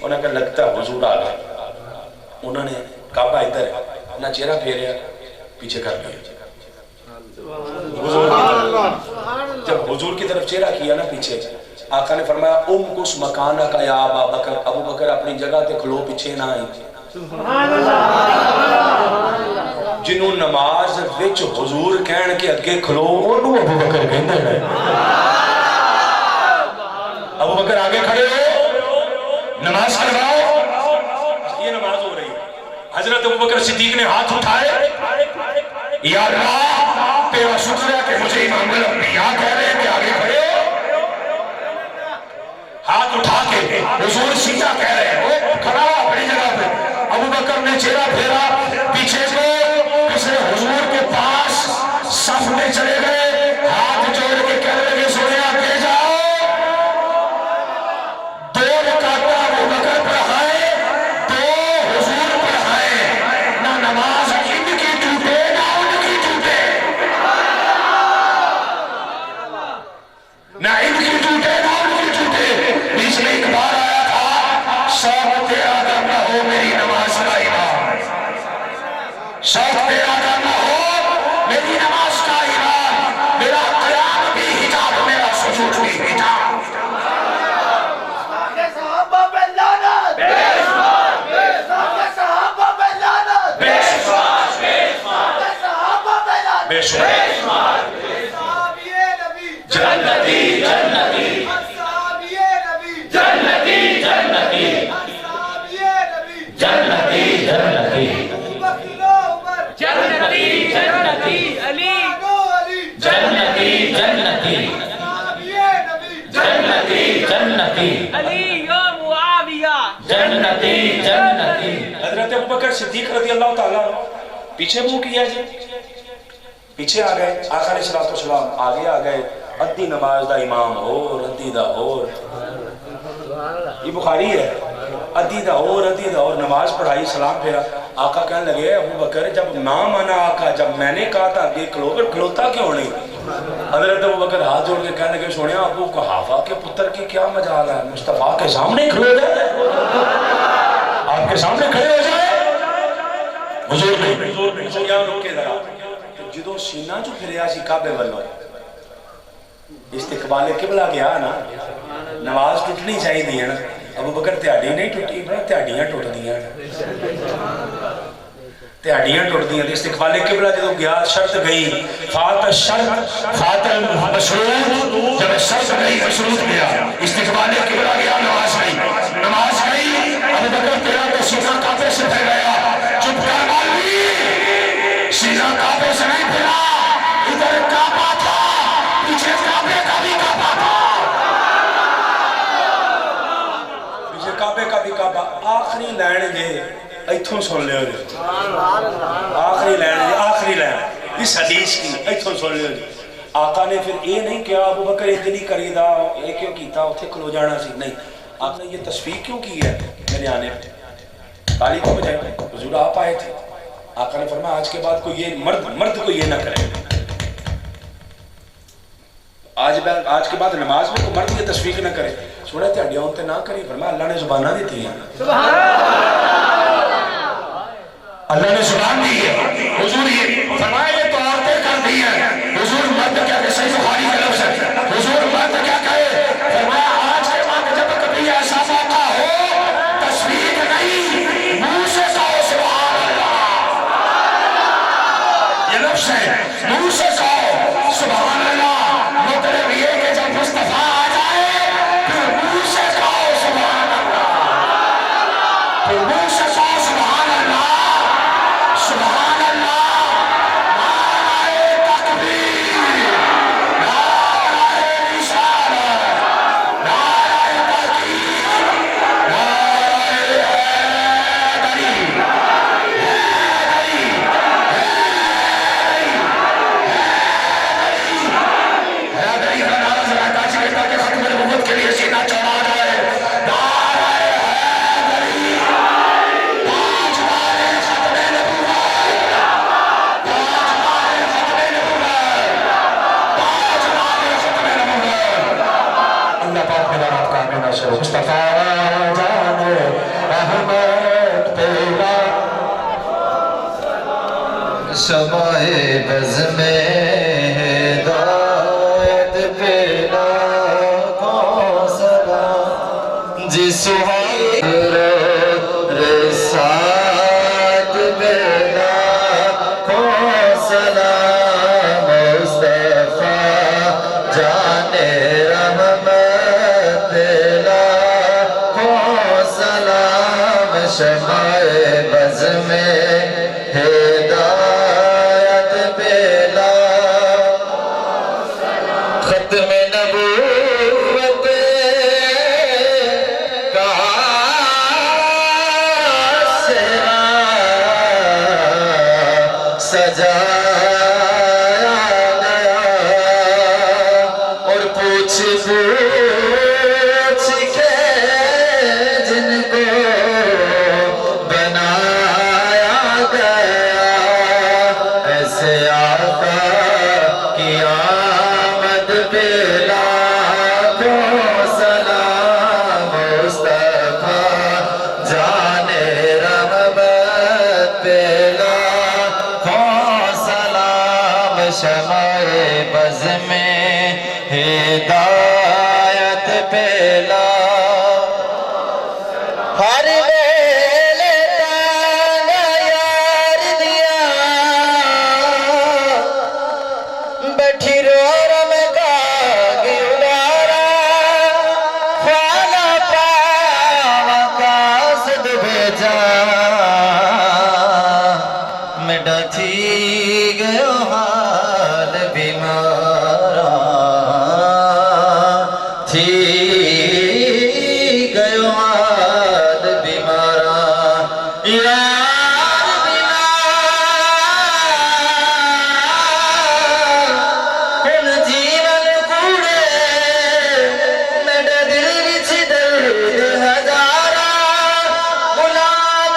उन्हें कहा लगता हुजूर आ गए। उन्होंने काबा इधर है, अपना चेहरा फेरिया पीछे कर दिया, जब हुजूर की तरफ चेहरा किया ना पीछे, आका ने फरमाया उम कुछ मकाना का या अबू बकर, अबू बकर अपनी जगह ते खलो पीछे ना आई। जिन्हों नमाज विच हुजूर कहन के अगे खलो ओनू अबू बकर कहंदे ने, अबू बकर आगे खड़े हो नमाज करवाओ, ये नमाज हो रही है। हजरत अबू बकर सिद्दीक ने हाथ उठाए, या अल्लाह तेरा शुक्र है कि मुझे इमाम अल-अंबिया कह रहे हैं कि आगे खड़े हो। हाथ उठा के हुजूर सीधा कह रहे हैं, खड़ा हो अपनी जगह पे। अबू बकर ने चेहरा फेरा पीछे को, किसी हुजूर के पास सफ में चले गए, हाथ जोड़ के कह लगे सोने आगे जाओ। दो रकाता अबू बकर पढ़ाए, दो हुजूर पढ़ाए, ना नमाज इनकी टूटे ना उनकी टूटे, ना इनकी टूटे ना उनकी टूटे। बीच में एक बार आया था, शौक तेरा करना हो मेरी नमाज का इमाम, शौक तेरा करना हो मेरी नमाज का इमाम, मेरा क़याम भी हिजाब, मेरा सुजूद भी हिजाब। सहाबा पे लानत, सहाबा पे लानत, सहाबा पे लानत, जन्नती जन्नती असहाबिये नबी, जन्नती जन्नती असहाबिये नबी, जन्नती जन्नती अबू बकर उमर, जन्नती जन्नती अली जन्नती जन्नती असहाबिये नबी, जन्नती जन्नती अली व मुआविया, जन्नती जन्नती। हजरत अबू बकर सिद्दीक रज़ी अल्लाह ताला पीछे मुंह किया जी, पीछे आ गए, आका अलैहिस्सलाम आगे आ गए। अद्धी नमाज दा इमाम और अद्धी दा और, ये बुखारी है, अद्धी दा और नमाज पढ़ाई, सलाम फेरा। आका कहने लगे अबू बकर जब ना माना आका, जब मैंने कहा था आगे खलोकर खलोता क्यों नहीं। हजरत अबू बकर हाथ जोड़ के कहने लगे सोनिया अबू कुहाफा के पुत्र की क्या मजाल है, मुस्तफा के सामने खलो जाए, आपके सामने खड़े हो जाए। हुजूर ने यहाँ रुक के जरा, जो सीना चो फिरिया सी काबे वालों, इस्तिकबाल किबला गया ना, नमाज टुटनी चाहिए ना। अबू बकर त्याड़ी नहीं टुटी, बड़ा त्याड़ियां टुटदियां। हड्डियां टुटदियां इस्तिकबाले किबला जो गया शर्त गई फात शर्त फातल मशरूत जब शर्त गई मशरूत गया इस्तिकबाले किबला गया नमाज गई अबू बकर तेरा तो सीना काबे से फैल गया चुप कर मौलवी सीना काबे से नहीं फैला इधर काबा था पीछे काबे का भी काबा था पीछे काबे का भी काबा आखिरी लाइन जे इथों सुन लियो जी आखिरी लाइन इस हदीस की इथों सुन लियो जी आका ने फिर ये नहीं किया अबू बकर इंज नहीं करीदा ये क्यों कीता उत्थे खलो जाना सी नहीं आपने ये तस्वीर क्यों की है मेरे आने पे ताली क्यों बजाई हुजूर आप आए थे आका ने फरमाया आज के बाद कोई ये मर्द को ये ना करे आज के बाद नमाज में कोई मर्द ये तस्वीर ना करे सुना ध्याड़ियां उनते ना करे फरमाया अल्लाह ने जुबाना दी थी अल्लाह ने जुबान दी है हुजूर ये फरमाया ये तो औरतें करती हैं हुजूर मर्द क्या कहे सही बुखारी का लफ्ज़ है हुजूर मर्द क्या कहे फरमाया आज के बाद जब कभी ऐसा मौका हो तस्वीर नहीं मुंह से कहो सुभान अल्लाह ये लफ्ज़ है मुंह से कहो सुभान अल्लाह मतलब ये कि जब मुस्तफा आ जाए फिर मुंह से कहो सुभान अल्लाह फिर मुंह से कहो सुभान अल्लाह सुभान अल्लाह नारे तकबीर नारे रिसालत नारे तहकीक नारे हैदरी हैदरी का नारा जरा काशी के ताकि खत्म नबूवत के लिए सीना चौड़ा जाए नारे हैदरी पांच बारे खत्म अल्लाह पाक मेरा आपका आमीन शुरू मुस्तफा जाने रहमत तेरा शमाए बज़ में हिदायत पेला कौसला जिस रसात बेला कौसला मुस्तफा जाने रहमत पेला कौसला शमाए बज़ में हिदायत पेला खत्म नबूवत का सेरा सजाया गया और पूछ के जिनको बनाया गया ऐसे आका की आमद बेला को सलाम मुस्तफा जाने रहमत बेला को सलाम शमाए बज़ में हिदायत बेला हर वेले ताना यार दिया बैठी रो रम गागी उलारा ख्वाला पावा कासद भेजा मेरा थी गयो हाल बीमारा थी गयो हाल बीमारा यार बिना जीवन कूड़े मेरे दिल विच दर्द हजारा गुलाम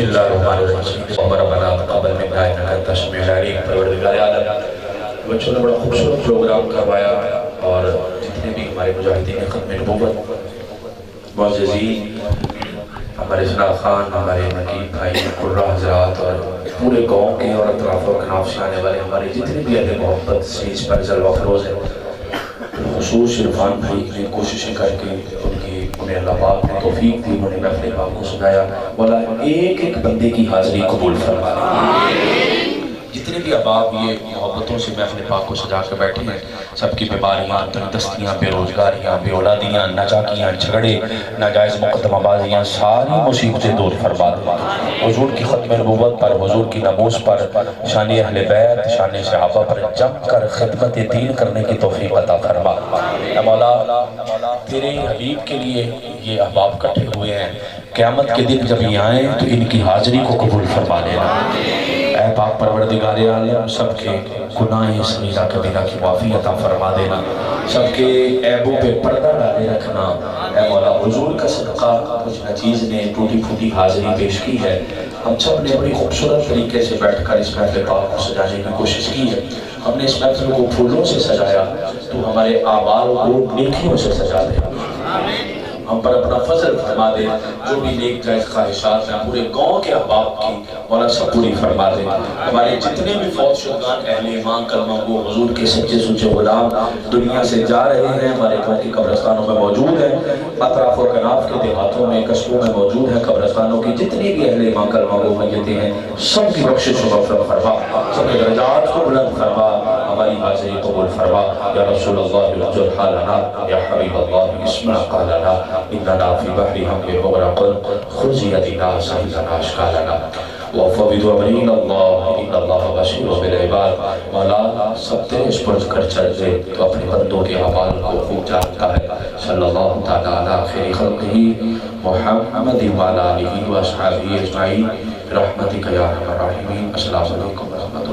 بسم اللہ الرحمن الرحیم ربنا تقبل منا انک انت السمیع العلیم پروردگار عالم بچوں نے بڑا خوبصورت پروگرام کروایا اور جتنے بھی ہمارے مجاہدین ختم نبوت معززین ہمارے جناب خان ہمارے نقیب بھائی قرہ حضرات اور پورے گاؤں کے اور اطراف و کناف سے آنے والے ہمارے جتنے بھی اہل محبت سٹیج پر جلوہ فروز ہیں خصوص عرفان بھائی نے کوششیں کر کے انہیں اللہ پاک نے توفیق دی انہوں نے محفل پاک کو سنایا مولا ایک ایک بندے کی حاضری قبول فرما لے جتنے بھی احباب یہ محبتوں سے محفل پاک کو سجا کے بیٹھے ہیں سب کی بیماریاں تندرستیاں بے روزگاریاں بے اولادیاں ناچاکیاں جھگڑے ناجائز مقدمہ بازیاں ساری مصیبتیں دور فرما دے حضور کی ختم نبوت پر حضور کی ناموس پر شان اہل بیت شان صحابہ پر جم کر خدمت دین کرنے کی توفیق عطا فرما اے مولا تیرے حبیب کے لیے یہ احباب اکٹھے ہوئے ہیں قیامت کے دن جب یہ آئیں تو ان کی حاضری کو قبول فرما لینا اے پاک پروردگار عالم سب کے گناہ صغیرہ کبیرہ کی معافی عطا فرما دینا سب کے عیبوں پہ پردہ ڈالے رکھنا اے مولا حضور کا صدقہ کچھ نچیز نے ٹوٹی پھوٹی حاضری پیش کی ہے ہم سب نے بڑی خوبصورت طریقے سے بیٹھ کر اس محفل پاک کو سجانے کی کوشش کی ہے ہم نے اس محفل کو پھولوں سے سجایا تو ہمارے اعمال کو نیکیوں سے سجا دے ہم پر اپنا فضل فرما دے جو بھی نیک جائز خواہشات ہیں پورے گاؤں کے احباب کی مولا سب پوری فرما دے ہمارے جتنے بھی فوت شدگان اہل ایمان کلمہ گو حضور کے سچے سچے غلام دنیا سے جا رہے ہیں ہمارے گاؤں کی قبرستانوں میں موجود ہیں اطراف و کناف کے دیہاتوں میں قصبوں میں موجود ہیں قبرستانوں کی جتنی بھی اہل ایمان کلمہ گو میتیں ہیں سب کی بخشش و مغفرت فرما سب کے درجات کو بلند فرما ہماری حاضری قبول فرما یا رسول اللہ اجر حالنا یا حبیب اللہ اسمع قالنا اننا فی بحری ہم بے مغرق خذ یدنا سہلنا اشکالنا وفوض امرین اللہ ان اللہ بشیر بالعباد مولا سب تیرے سپرد کر چل دے تو اپنے بندوں کے اعمال کو خوب جانتا ہے صلی اللہ تعالی علی خیر خلقہ محمد وعلی آلہ واصحابہ اجمعین برحمتک یا ارحم الراحمین السلام علیکم ورحمۃ اللہ